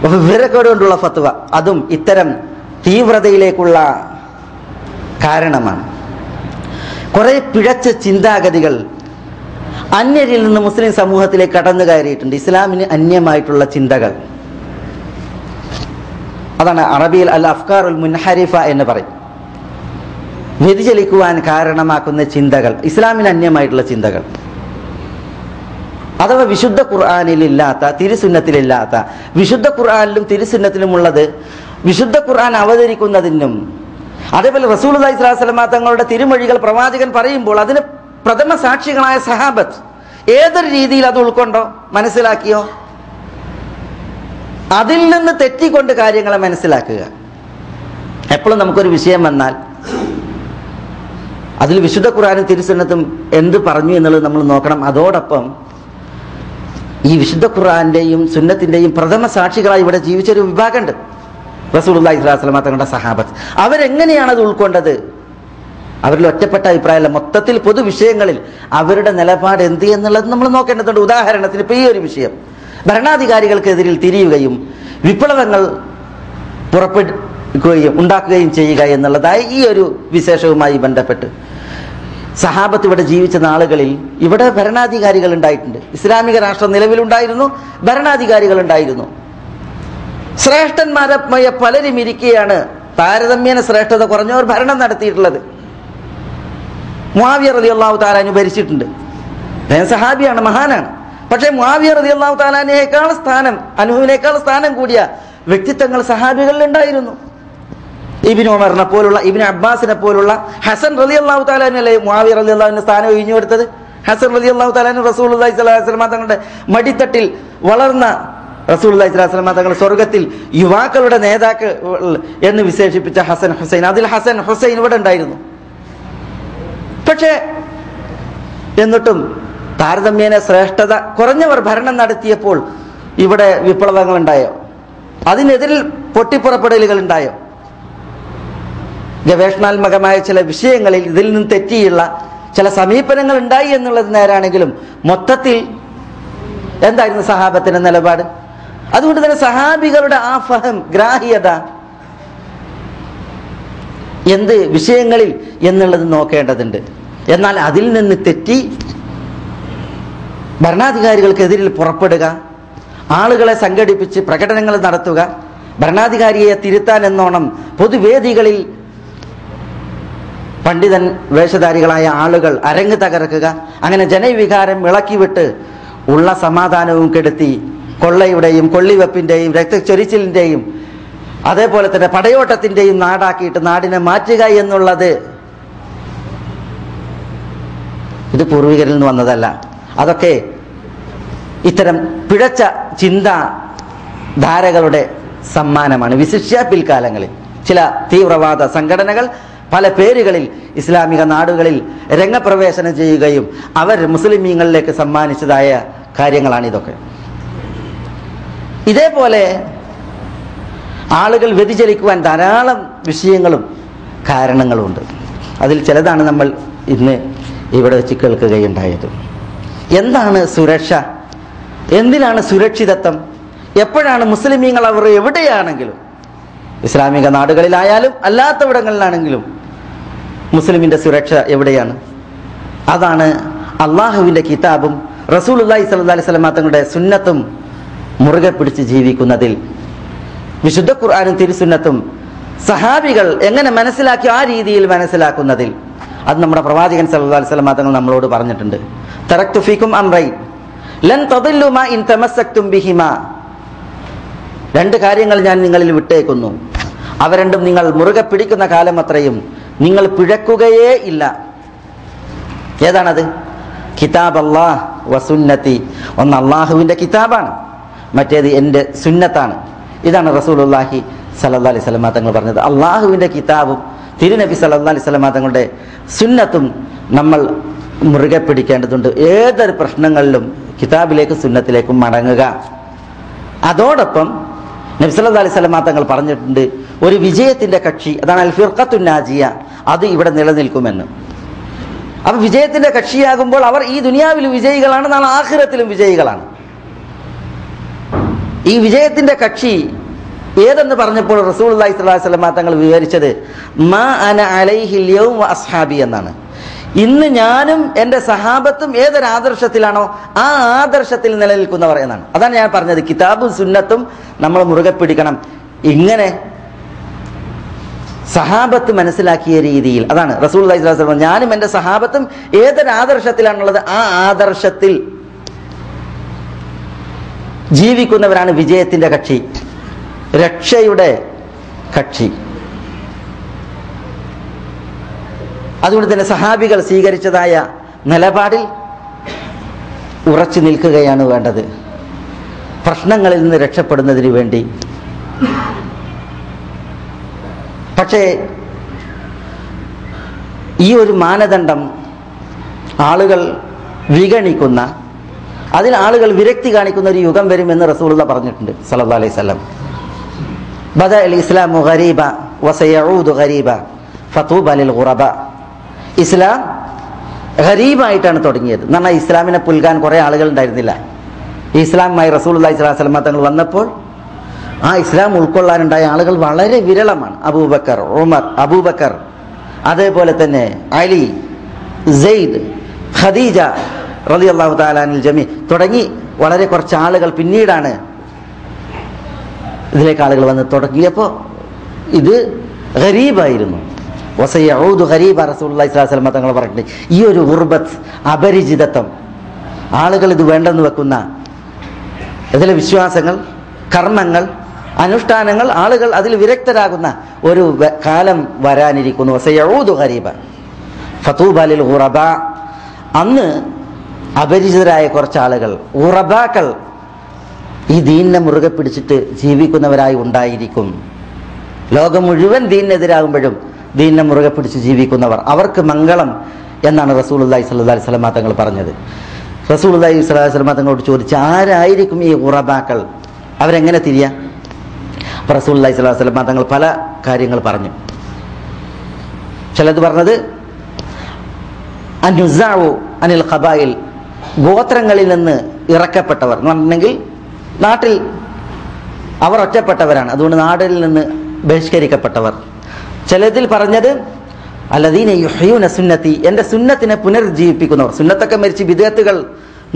വിവരക്കേട് കൊണ്ടുള്ള ഫത്വ അതും ഇത്തരം തീവ്രതയിലേക്കുള്ള കാരണമാണ്. കുറെ പിഴച്ച ചിന്താഗതികൾ അന്യരിൽ നിന്ന് മുസ്ലിം സമൂഹത്തിലേക്ക് കടന്നു കയറിയിട്ടുണ്ട്. ഇസ്ലാമിന് അന്യമായിട്ടുള്ള ചിന്തകൾ. അതാണ് അറബിയിൽ അൽ അഫ്കാറുൽ മുൻഹരിഫ എന്ന് പറയും. വ്യതിചലിക്കുവാൻ കാരണമാക്കുന്ന ചിന്തകൾ, ഇസ്ലാമിന് അന്യമായിട്ടുള്ള ചിന്തകൾ. അഥവാ വിശുദ്ധ ഖുർആനിലില്ലാത്ത, തിരുസുന്നത്തിലില്ലാത്ത, വിശുദ്ധ ഖുർആനിലും തിരുസുന്നത്തിലുമുള്ളത് വിശുദ്ധ ഖുർആൻ അവതരിക്കുന്നതിനും അതേപോലെ റസൂലുള്ളാഹി സ്വല്ലല്ലാഹു അലൈഹി വസല്ലം തങ്ങളുടെ തിരുമൊഴികൾ പ്രവാചകൻ പറയുമ്പോൾ അതിന് പ്രഥമ സാക്ഷികളായ സഹാബത്ത് ഏതൊരു രീതിയിൽ അത് ഉൾക്കൊണ്ടോ, മനസ്സിലാക്കിയോ, അതിൽ നിന്ന് തെറ്റിക്കൊണ്ട് കാര്യങ്ങളെ മനസ്സിലാക്കുക. എപ്പോഴും നമുക്കൊരു വിഷയം വന്നാൽ അതിൽ വിശുദ്ധ ഖുർആനും തിരുസുന്നത്തും എന്ത് പറഞ്ഞു എന്നുള്ളത് നമ്മൾ നോക്കണം. അതോടൊപ്പം ഈ വിശുദ്ധ ഖുർആന്റെയും സുന്നത്തിന്റെയും പ്രഥമ സാക്ഷികളായി ഇവിടെ ജീവിച്ചൊരു വിഭാഗമുണ്ട്, റസൂലുള്ളാഹി സ്വല്ലല്ലാഹു അലൈഹി വസല്ലം തങ്ങളുടെ സഹാബത്ത്. അവരെങ്ങനെയാണ് അത് ഉൾക്കൊണ്ടത്? അവരിൽ ഒറ്റപ്പെട്ട അഭിപ്രായമല്ല, മൊത്തത്തിൽ പൊതുവിഷയങ്ങളിൽ അവരുടെ നിലപാട് എന്ത് എന്നുള്ളത് നമ്മൾ നോക്കേണ്ടതുണ്ട്. ഉദാഹരണത്തിന് ഇപ്പൊ ഈ ഒരു വിഷയം, ഭരണാധികാരികൾക്കെതിരിൽ തിരിയുകയും വിപ്ലവങ്ങൾ ഉണ്ടാക്കുകയും ചെയ്യുക എന്നുള്ളതായി ഈ ഒരു വിശേഷവുമായി ബന്ധപ്പെട്ട് സഹാബത്ത് ഇവിടെ ജീവിച്ച നാളുകളിൽ ഇവിടെ ഭരണാധികാരികൾ ഉണ്ടായിട്ടുണ്ട്. ഇസ്ലാമിക രാഷ്ട്രം നിലവിലുണ്ടായിരുന്നു, ഭരണാധികാരികൾ ഉണ്ടായിരുന്നു. ശ്രേഷ്ഠന്മാരായ പലരും ഇരിക്കെയാണ് താരതമ്യേന ശ്രേഷ്ഠത കുറഞ്ഞവർ ഭരണം നടത്തിയിട്ടുള്ളത്. മുആവിയ റളിയല്ലാഹു തആല അൻഹു ഭരിച്ചിട്ടുണ്ട്. അദ്ദേഹം സഹാബിയാണ്, മഹാനാണ്. പക്ഷേ മുആവിയ റളിയല്ലാഹു തആല അൻഹുവിനേക്കാൾ സ്ഥാനം കൂടിയ വ്യക്തിത്വങ്ങൾ സഹാബികളിൽ ഉണ്ടായിരുന്നു. ഇബ്നു ഉമറിനെ പോലുള്ള, ഇബ്നു അബ്ബാസിനെ പോലുള്ള, ഹസൻ റളിയല്ലാഹു തആല അൻഹുവല്ലേ മുആവിയ റളിയല്ലാഹു അൻഹു സ്ഥാനം ഒഴിഞ്ഞു കൊടുത്തത്. ഹസൻ റളിയല്ലാഹു തആല അൻഹു റസൂലുള്ളാഹി സ്വല്ലല്ലാഹു അലൈഹി വസല്ലം തങ്ങളുടെ മടിത്തട്ടിൽ വളർന്ന റസൂലുള്ളാഹി സ്വല്ലല്ലാഹു അലൈഹി വസല്ലം തങ്ങൾ സ്വർഗത്തിൽ യുവാക്കളുടെ നേതാക്കൾ എന്ന് വിശേഷിപ്പിച്ച ഹസൻ ഹുസൈൻ, അതിൽ ഹസൻ ഹുസൈൻ ഇവിടെ ഉണ്ടായിരുന്നു. പക്ഷേ എന്നിട്ടും താരതമ്യേന ശ്രേഷ്ഠത കുറഞ്ഞവർ ഭരണം നടത്തിയപ്പോൾ ഇവിടെ വിപ്ലവങ്ങൾ ഉണ്ടായോ? അതിനെതിരിൽ പൊട്ടിപ്പുറപ്പെടലുകൾ ഉണ്ടായോ? ഗവേഷണാത്മകമായ ചില വിഷയങ്ങളിൽ ഇതിൽ നിന്ന് തെറ്റിയുള്ള ചില സമീപനങ്ങൾ ഉണ്ടായി എന്നുള്ളത് നേരാണെങ്കിലും മൊത്തത്തിൽ എന്തായിരുന്നു സഹാബത്തിന്റെ നിലപാട്? അതുകൊണ്ട് തന്നെ സഹാബികളുടെ ആ ഫഹം, ഗ്രാഹ്യത എന്ത് വിഷയങ്ങളിൽ എന്നുള്ളത് നോക്കേണ്ടതുണ്ട്. എന്നാൽ അതിൽ നിന്ന് തെറ്റി ഭരണാധികാരികൾക്കെതിരിൽ പുറപ്പെടുക, ആളുകളെ സംഘടിപ്പിച്ച് പ്രകടനങ്ങൾ നടത്തുക, ഭരണാധികാരിയെ തിരുത്താൻ എന്നോണം പൊതുവേദികളിൽ പണ്ഡിതൻ വേഷധാരികളായ ആളുകൾ അരങ്ങ് തകർക്കുക, അങ്ങനെ ജനവികാരം ഇളക്കിവിട്ട് ഉള്ള സമാധാനവും കെടുത്തി കൊള്ളയുടെയും കൊള്ളിവെപ്പിന്റെയും രക്തച്ചൊരിച്ചിലിന്റെയും അതേപോലെ തന്നെ പടയോട്ടത്തിന്റെയും നാടാക്കിയിട്ട് നാടിനെ മാറ്റുക എന്നുള്ളത് ഇത് പൂർവികരിൽ നിന്ന് വന്നതല്ല. അതൊക്കെ ഇത്തരം പിഴച്ച ചിന്താധാരകളുടെ സമ്മാനമാണ്. വിശിഷ്യ പിൽക്കാലങ്ങളിൽ ചില തീവ്രവാദ സംഘടനകൾ പല പേരുകളിൽ ഇസ്ലാമിക നാടുകളിൽ രംഗപ്രവേശനം ചെയ്യുകയും അവർ മുസ്ലിമീങ്ങളിലേക്ക് സമ്മാനിച്ചതായ കാര്യങ്ങളാണ് ഇതൊക്കെ. ഇതേപോലെ ആളുകൾ വ്യതിചലിക്കുവാൻ ധാരാളം വിഷയങ്ങളും കാരണങ്ങളുമുണ്ട്. അതിൽ ചിലതാണ് നമ്മൾ ഇന്ന് ഇവിടെ വെച്ച് കേൾക്കുകയുണ്ടായത്. എന്താണ് സുരക്ഷ? എന്തിനാണ് സുരക്ഷിതത്വം? എപ്പോഴാണ് മുസ്ലിമീങ്ങൾ അവർ എവിടെയാണെങ്കിലും, ഇസ്ലാമിക നാടുകളിലായാലും അല്ലാത്തവിടങ്ങളിലാണെങ്കിലും മുസ്ലിമിൻ്റെ സുരക്ഷ എവിടെയാണ്? അതാണ് അള്ളാഹുവിൻ്റെ കിതാബും റസൂലുള്ളാഹി സ്വല്ലല്ലാഹി അലൈഹി വസല്ലം തങ്ങളുടെ സുന്നത്തും മുറുകെ പിടിച്ച് ജീവിക്കുന്നതിൽ, വിശുദ്ധ ഖുർആനും തിരുസുന്നത്തും സഹാബികൾ എങ്ങനെ മനസ്സിലാക്കി ആ രീതിയിൽ മനസ്സിലാക്കുന്നതിൽ. അത് നമ്മുടെ പ്രവാചകൻ സല്ലല്ലാഹു അലൈഹി വസല്ലം തങ്ങൾ നമ്മളോട് പറഞ്ഞിട്ടുണ്ട്. തറക്തു ഫീകും അംറൈൻ ലൻ തദില്ലു മാ ഇൻ തമസ്സക്തും ബിഹിമാ. രണ്ട് കാര്യങ്ങൾ ഞാൻ നിങ്ങളിൽ വിട്ടേക്കുന്നു, അവ രണ്ടും നിങ്ങൾ മുറുകെ പിടിക്കുന്ന കാലം അത്രയും നിങ്ങൾ പിഴക്കുകയേ ഇല്ല. ഏതാണത്? കിതാബ് അല്ലാഹ് വസുന്നത്തി. ഒന്ന് അള്ളാഹുവിൻ്റെ കിതാബാണ്, മറ്റേത് എൻ്റെ സുന്നത്താണ്. ഇതാണ് റസൂലുള്ളാഹി സ്വല്ലല്ലാഹി അലൈഹി വസല്ലം തങ്ങൾ പറഞ്ഞത്. അള്ളാഹുവിൻ്റെ കിതാബും തിരുനബി സ്വല്ലല്ലാഹി അലൈഹി വസല്ലം തങ്ങളുടെ സുന്നത്തും നമ്മൾ മുറുകെ പിടിക്കേണ്ടതുണ്ട്. ഏതൊരു പ്രശ്നങ്ങളിലും കിതാബിലേക്കും സുന്നത്തിലേക്കും മടങ്ങുക. അതോടൊപ്പം നബി സല്ലല്ലാഹി അലൈഹി വസല്ലം തങ്ങൾ പറഞ്ഞിട്ടുണ്ട്, ഒരു വിജയത്തിൻ്റെ കക്ഷി, അതാണ് അൽ ഫിർഖത്തുൻ നാജിയ, അത് ഇവിടെ നിലനിൽക്കുമെന്ന്. അപ്പോൾ വിജയത്തിൻ്റെ കക്ഷിയാകുമ്പോൾ അവർ ഈ ദുനിയാവിലും വിജയികളാണ്, നാളെ ആഖിറത്തിലും വിജയികളാണ്. ഈ വിജയത്തിൻ്റെ കക്ഷി ഏതെന്ന് പറഞ്ഞപ്പോൾ റസൂലുള്ളാഹി സ്വല്ലല്ലാഹി അലൈഹി വസല്ലം തങ്ങൾ വിവരിച്ചത് മാ അന അലൈഹിൽ യൗം വ അസ്ഹാബി എന്നാണ്. ഇന്ന് ഞാനും എൻ്റെ സഹാബത്തും ഏതൊരു ആദർശത്തിലാണോ ആ ആദർശത്തിൽ നിലനിൽക്കുന്നവർ എന്നാണ്. അതാണ് ഞാൻ പറഞ്ഞത്, കിതാബും സുന്നത്തും നമ്മൾ മുറുകെ പിടിക്കണം. ഇങ്ങനെ സഹാബത്ത് മനസ്സിലാക്കിയ രീതിയിൽ, അതാണ് റസൂലുള്ളാഹി സ്വല്ലല്ലാഹി അലൈഹി വസല്ലം ഞാനും എൻ്റെ സഹാബത്തും ഏതൊരു ആദർശത്തിലാണുള്ളത് ആ ആദർശത്തിൽ ജീവിക്കുന്നവരാണ് വിജയത്തിൻ്റെ കക്ഷി, രക്ഷയുടെ കക്ഷി. അതുകൊണ്ട് തന്നെ സഹാബികൾ സ്വീകരിച്ചതായ നിലപാടിൽ ഉറച്ചു നിൽക്കുകയാണ് വേണ്ടത്, പ്രശ്നങ്ങളിൽ നിന്ന് രക്ഷപ്പെടുന്നതിന് വേണ്ടി. പക്ഷേ ഈ ഒരു മാനദണ്ഡം ആളുകൾ വിഗണിക്കുന്ന, അതിൽ ആളുകൾ വിരക്തി കാണിക്കുന്ന ഒരു യുഗം വരുമെന്ന് റസൂലുള്ളാഹി പറഞ്ഞിട്ടുണ്ട് സല്ലല്ലാഹു അലൈഹി വസല്ലം. ബദഅൽ ഇസ്ലാമു ഗരീബ വസയഊദു ഗരീബ ഫതൂബ ലിൽ ഗുറബ. ഇസ്ലാം ഗരീബായിട്ടാണ് തുടങ്ങിയത് എന്ന് പറഞ്ഞാൽ ഇസ്ലാമിനെ പുൽകാൻ കുറേ ആളുകൾ ഉണ്ടായിരുന്നില്ല. ഈ ഇസ്ലാമുമായി റസൂലുള്ളാഹി സ്വല്ലല്ലാഹി അലൈഹി വസല്ലം തങ്ങൾ വന്നപ്പോൾ ആ ഇസ്ലാം ഉൾക്കൊള്ളാനുണ്ടായ ആളുകൾ വളരെ വിരളമാണ്. അബൂബക്കർ, ഉമർ, അബൂബക്കർ, അതേപോലെ തന്നെ അലി, സെയ്ദ്, ഖദീജ റളിയല്ലാഹു തആല അൻഹുൽ ജമീ തുടങ്ങി വളരെ കുറച്ച് ആളുകൾ പിന്നീടാണ് ഇതിലേക്ക് ആളുകൾ വന്ന് തുടങ്ങിയപ്പോൾ ഇത് ഗരീബായിരുന്നു. വസയഊദു ഗരീബ റസൂലുള്ളാഹി സ്വല്ലല്ലാഹി അലൈഹി വസല്ലം തങ്ങൾ പറഞ്ഞിട്ടുണ്ട്. ഈ ഒരു ഗുർബത്ത്, അപരിചിതത്വം, ആളുകൾ ഇത് വേണ്ടെന്ന് വെക്കുന്ന ഇതിലെ വിശ്വാസങ്ങൾ, കർമ്മങ്ങൾ, അനുഷ്ഠാനങ്ങൾ, ആളുകൾ അതിൽ വിരക്തരാകുന്ന ഒരു കാലം വരാനിരിക്കുന്നു. വസയഊദു ഗരീബ ഫതൂബ ലിൽ ഗുറബ. അന്ന് അപരിചിതരായ കുറച്ച് ആളുകൾ, ഗുറബാക്കൾ, ഈ ദീനിനെ മുറുകെ പിടിച്ചിട്ട് ജീവിക്കുന്നവരായി ഉണ്ടായിരിക്കും. ലോകം മുഴുവൻ ദീനിനെതിരാകുമ്പോഴും ദീനിനെ മുറുകെ പിടിച്ച് ജീവിക്കുന്നവർ, അവർക്ക് മംഗളം എന്നാണ് റസൂലുള്ളാഹി സ്വല്ലല്ലാഹി അലൈഹി വസല്ലം തങ്ങൾ പറഞ്ഞത്. റസൂലുള്ളാഹി സ്വല്ലല്ലാഹി അലൈഹി വസല്ലം തങ്ങളോട് ചോദിച്ചു, ആരായിരിക്കും ഈ ഗുറബാക്കൾ, അവരെങ്ങനെ തിരിയാ? അപ്പോൾ റസൂലുള്ളാഹി സ്വല്ലല്ലാഹി അലൈഹി വസല്ലം തങ്ങൾ പല കാര്യങ്ങൾ പറഞ്ഞു. ചിലത് പറഞ്ഞത് അൻഉസാഉ അനിൽ ഖബായിൽ, ഗോത്രങ്ങളിൽ നിന്ന് ഇറക്കപ്പെട്ടവർ എന്ന് പറഞ്ഞിട്ടുണ്ടെങ്കിൽ നാട്ടിൽ അവർ ഒറ്റപ്പെട്ടവരാണ്, അതുകൊണ്ട് നാടിൽ നിന്ന് ബഹിഷ്കരിക്കപ്പെട്ടവർ. ചിലതിൽ പറഞ്ഞത് അല്ലദീന യുഹ്യൂന സുന്നത്തി, എൻ്റെ സുന്നത്തിനെ പുനർജീവിപ്പിക്കുന്നവർ. സുന്നത്തൊക്കെ മരിച്ച് ബിദ്അത്തുകൾ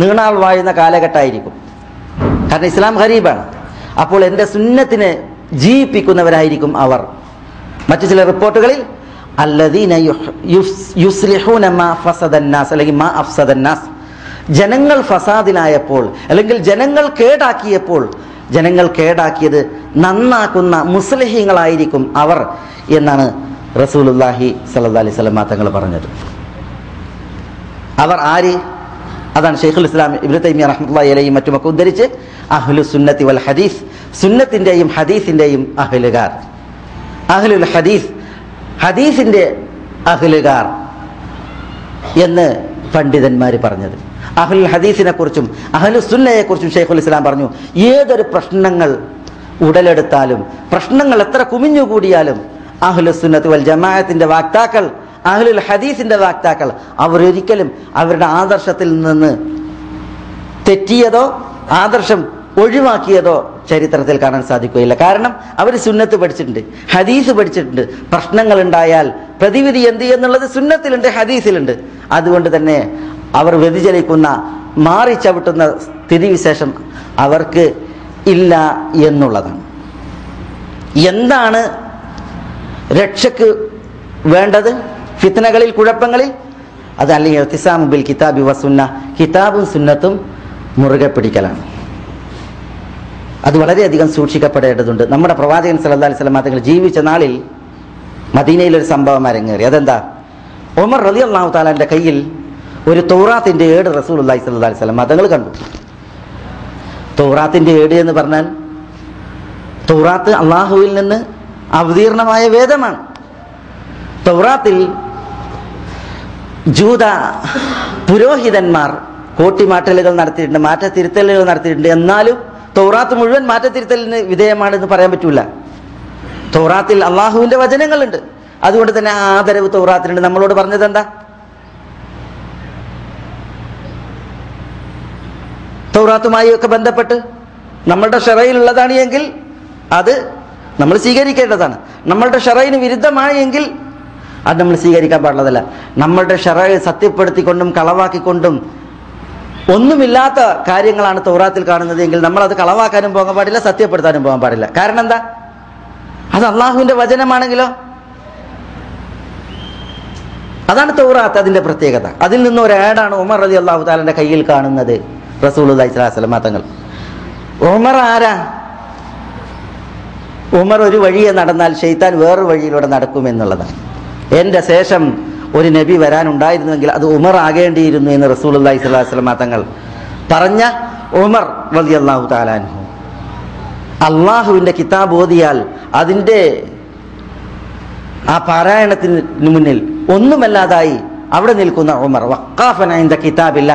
നീണാൾ വാഴുന്ന കാലഘട്ടമായിരിക്കും, കാരണം ഇസ്ലാം ഗരീബാണ്. അപ്പോൾ എൻ്റെ സുന്നത്തിനെ ജീവിപ്പിക്കുന്നവരായിരിക്കും അവർ. മറ്റു ചില റിപ്പോർട്ടുകളിൽ അല്ലദീന യുസ്ലിഹൂന മാ ഫസദന്നാസ്, അല്ലെങ്കിൽ മാ അഫ്സദന്നാസ്, ജനങ്ങൾ ഫസാദിലായപ്പോൾ അല്ലെങ്കിൽ ജനങ്ങൾ കേടാക്കിയപ്പോൾ, ജനങ്ങൾ കേടാക്കിയത് നന്നാക്കുന്ന മുസ്ലിഹീങ്ങളായിരിക്കും അവർ എന്നാണ് റസൂലുള്ളാഹി സ്വല്ലല്ലാഹി അലൈഹി വസല്ലം തങ്ങൾ പറഞ്ഞത്. അവർ ആര്? അതാണ് ശൈഖുൽ ഇസ്ലാം ഇബ്നു തൈമിയ്യ റഹ്മത്തുള്ളാഹി അലൈഹി മറ്റുമൊക്കെ ഉദ്ധരിച്ച് അഹ്ലു സുന്നത്തി വൽ ഹദീസ്, സുന്നത്തിൻ്റെയും ഹദീസിൻ്റെയും അഹ്ലുകാർ, അഹ്ലുൽ ഹദീസ്, ഹദീസിൻ്റെ അഹ്ലുകാർ എന്ന് പണ്ഡിതന്മാർ പറഞ്ഞത്. അഹ്ലുൽ ഹദീസിനെ കുറിച്ചും അഹ്ലു സുന്നയെ കുറിച്ചും ശൈഖുൽ ഇസ്ലാം പറഞ്ഞു, ഏതൊരു പ്രശ്നങ്ങൾ ഉടലെടുത്താലും, പ്രശ്നങ്ങൾ എത്ര കുമിഞ്ഞുകൂടിയാലും അഹ്ലു സുന്നത്ത് വൽ ജമാഅത്തിന്റെ വാക്താക്കൾ അഹ്ലുൽ ഹദീസിന്റെ വക്താക്കൾ അവരൊരിക്കലും അവരുടെ ആദർശത്തിൽ നിന്ന് തെറ്റിയതോ ആദർശം ഒഴിവാക്കിയതോ ചരിത്രത്തിൽ കാണാൻ സാധിക്കുകയില്ല. കാരണം അവർ സുന്നത്ത് പഠിച്ചിട്ടുണ്ട്, ഹദീസ് പഠിച്ചിട്ടുണ്ട്. പ്രശ്നങ്ങൾ ഉണ്ടായാൽ പ്രതിവിധി എന്ത് എന്നുള്ളത് സുന്നത്തിലുണ്ട്, ഹദീസിലുണ്ട്. അതുകൊണ്ട് തന്നെ അവർ വ്യതിചലിക്കുന്ന മാറി ചവിട്ടുന്ന സ്ഥിതിവിശേഷം അവർക്ക് ഇല്ല എന്നുള്ളതാണ്. എന്താണ് രക്ഷക്ക് വേണ്ടത് ഫിത്നകളിൽ, കുഴപ്പങ്ങളിൽ? അത് അല്ലെങ്കിൽ ഇഅ്തിസാമു ബിൽ കിതാബി വസുന്ന, കിതാബും സുന്നത്തും മുറുകെ പിടിക്കലാണ്. അത് വളരെയധികം സൂക്ഷിക്കപ്പെടേണ്ടതുണ്ട്. നമ്മുടെ പ്രവാചകൻ സല്ലല്ലാഹു അലൈഹി വസല്ലം തങ്ങൾ ജീവിച്ച നാളിൽ മദീനയിലൊരു സംഭവം അരങ്ങേറി. അതെന്താ? ഉമർ റളിയല്ലാഹു തആലയുടെ കയ്യിൽ ഒരു തൗറാത്തിന്റെ ഏട് റസൂലുള്ളാഹി സ്വല്ലല്ലാഹു അലൈഹി വസല്ലം തങ്ങൾ കണ്ടു. തൗറാത്തിന്റെ ഏട് എന്ന് പറഞ്ഞാൽ തൗറാത്ത് അള്ളാഹുവിൽ നിന്ന് അവതീർണമായ വേദമാണ്. തൗറാത്തിൽ ജൂത പുരോഹിതന്മാർ കോട്ടിമാറ്റലുകൾ നടത്തിയിട്ടുണ്ട്, മാറ്റത്തിരുത്തലുകൾ നടത്തിയിട്ടുണ്ട്. എന്നാലും തൗറാത്ത് മുഴുവൻ മാറ്റത്തിരുത്തലിന് വിധേയമാണെന്ന് പറയാൻ പറ്റൂല. തൗറാത്തിൽ അള്ളാഹുവിന്റെ വചനങ്ങളുണ്ട്. അതുകൊണ്ട് തന്നെ ആ ആദരവ് തൗറാത്തിലുണ്ട്. നമ്മളോട് പറഞ്ഞത് എന്താ? തൗറാത്തുമായി ഒക്കെ ബന്ധപ്പെട്ട് നമ്മളുടെ ഷറയിലുള്ളതാണ് എങ്കിൽ അത് നമ്മൾ സ്വീകരിക്കേണ്ടതാണ്. നമ്മളുടെ ഷറയിന് വിരുദ്ധമാണ് എങ്കിൽ അത് നമ്മൾ സ്വീകരിക്കാൻ പാടുള്ളതല്ല. നമ്മളുടെ ഷറയെ സത്യപ്പെടുത്തിക്കൊണ്ടും കളവാക്കിക്കൊണ്ടും ഒന്നുമില്ലാത്ത കാര്യങ്ങളാണ് തൗറാത്തിൽ കാണുന്നത് എങ്കിൽ നമ്മൾ അത് കളവാക്കാനും പോകാൻ പാടില്ല, സത്യപ്പെടുത്താനും പോകാൻ പാടില്ല. കാരണം എന്താ? അത് അള്ളാഹുവിന്റെ വചനമാണെങ്കിലോ. അതാണ് തൗറാത്ത്, അതിന്റെ പ്രത്യേകത. അതിൽ നിന്ന് ഒരു ഏടാണ് ഉമർ റളിയല്ലാഹു തആലയുടെ കയ്യിൽ കാണുന്നത് റസൂലുള്ളാഹി സ്വല്ലല്ലാഹു അലൈഹി വസല്ലം തങ്ങൾ. ഉമർ ആരാ? ഉമർ ഒരു വഴിയെ നടന്നാൽ ശൈത്താൻ വേറൊരു വഴിയിലൂടെ നടക്കുമെന്നുള്ളതാണ്. എന്റെ ശേഷം ഒരു നബി വരാനുണ്ടായിരുന്നുവെങ്കിൽ അത് ഉമർ ആകേണ്ടിയിരുന്നു എന്ന് റസൂലുള്ളാഹി സ്വല്ലല്ലാഹു അലൈഹി വസല്ലം തങ്ങൾ പറഞ്ഞ ഉമർ റളിയല്ലാഹു തആല അൻഹു അള്ളാഹുവിന്റെ കിതാബ് ഓതിയാൽ അതിന്റെ ആ പാരായണത്തിന് മുന്നിൽ ഒന്നുമല്ലാതായി അവിടെ നിൽക്കുന്ന ഉമർ, വഖാഫന ഇൻദ കിതാബില്ല.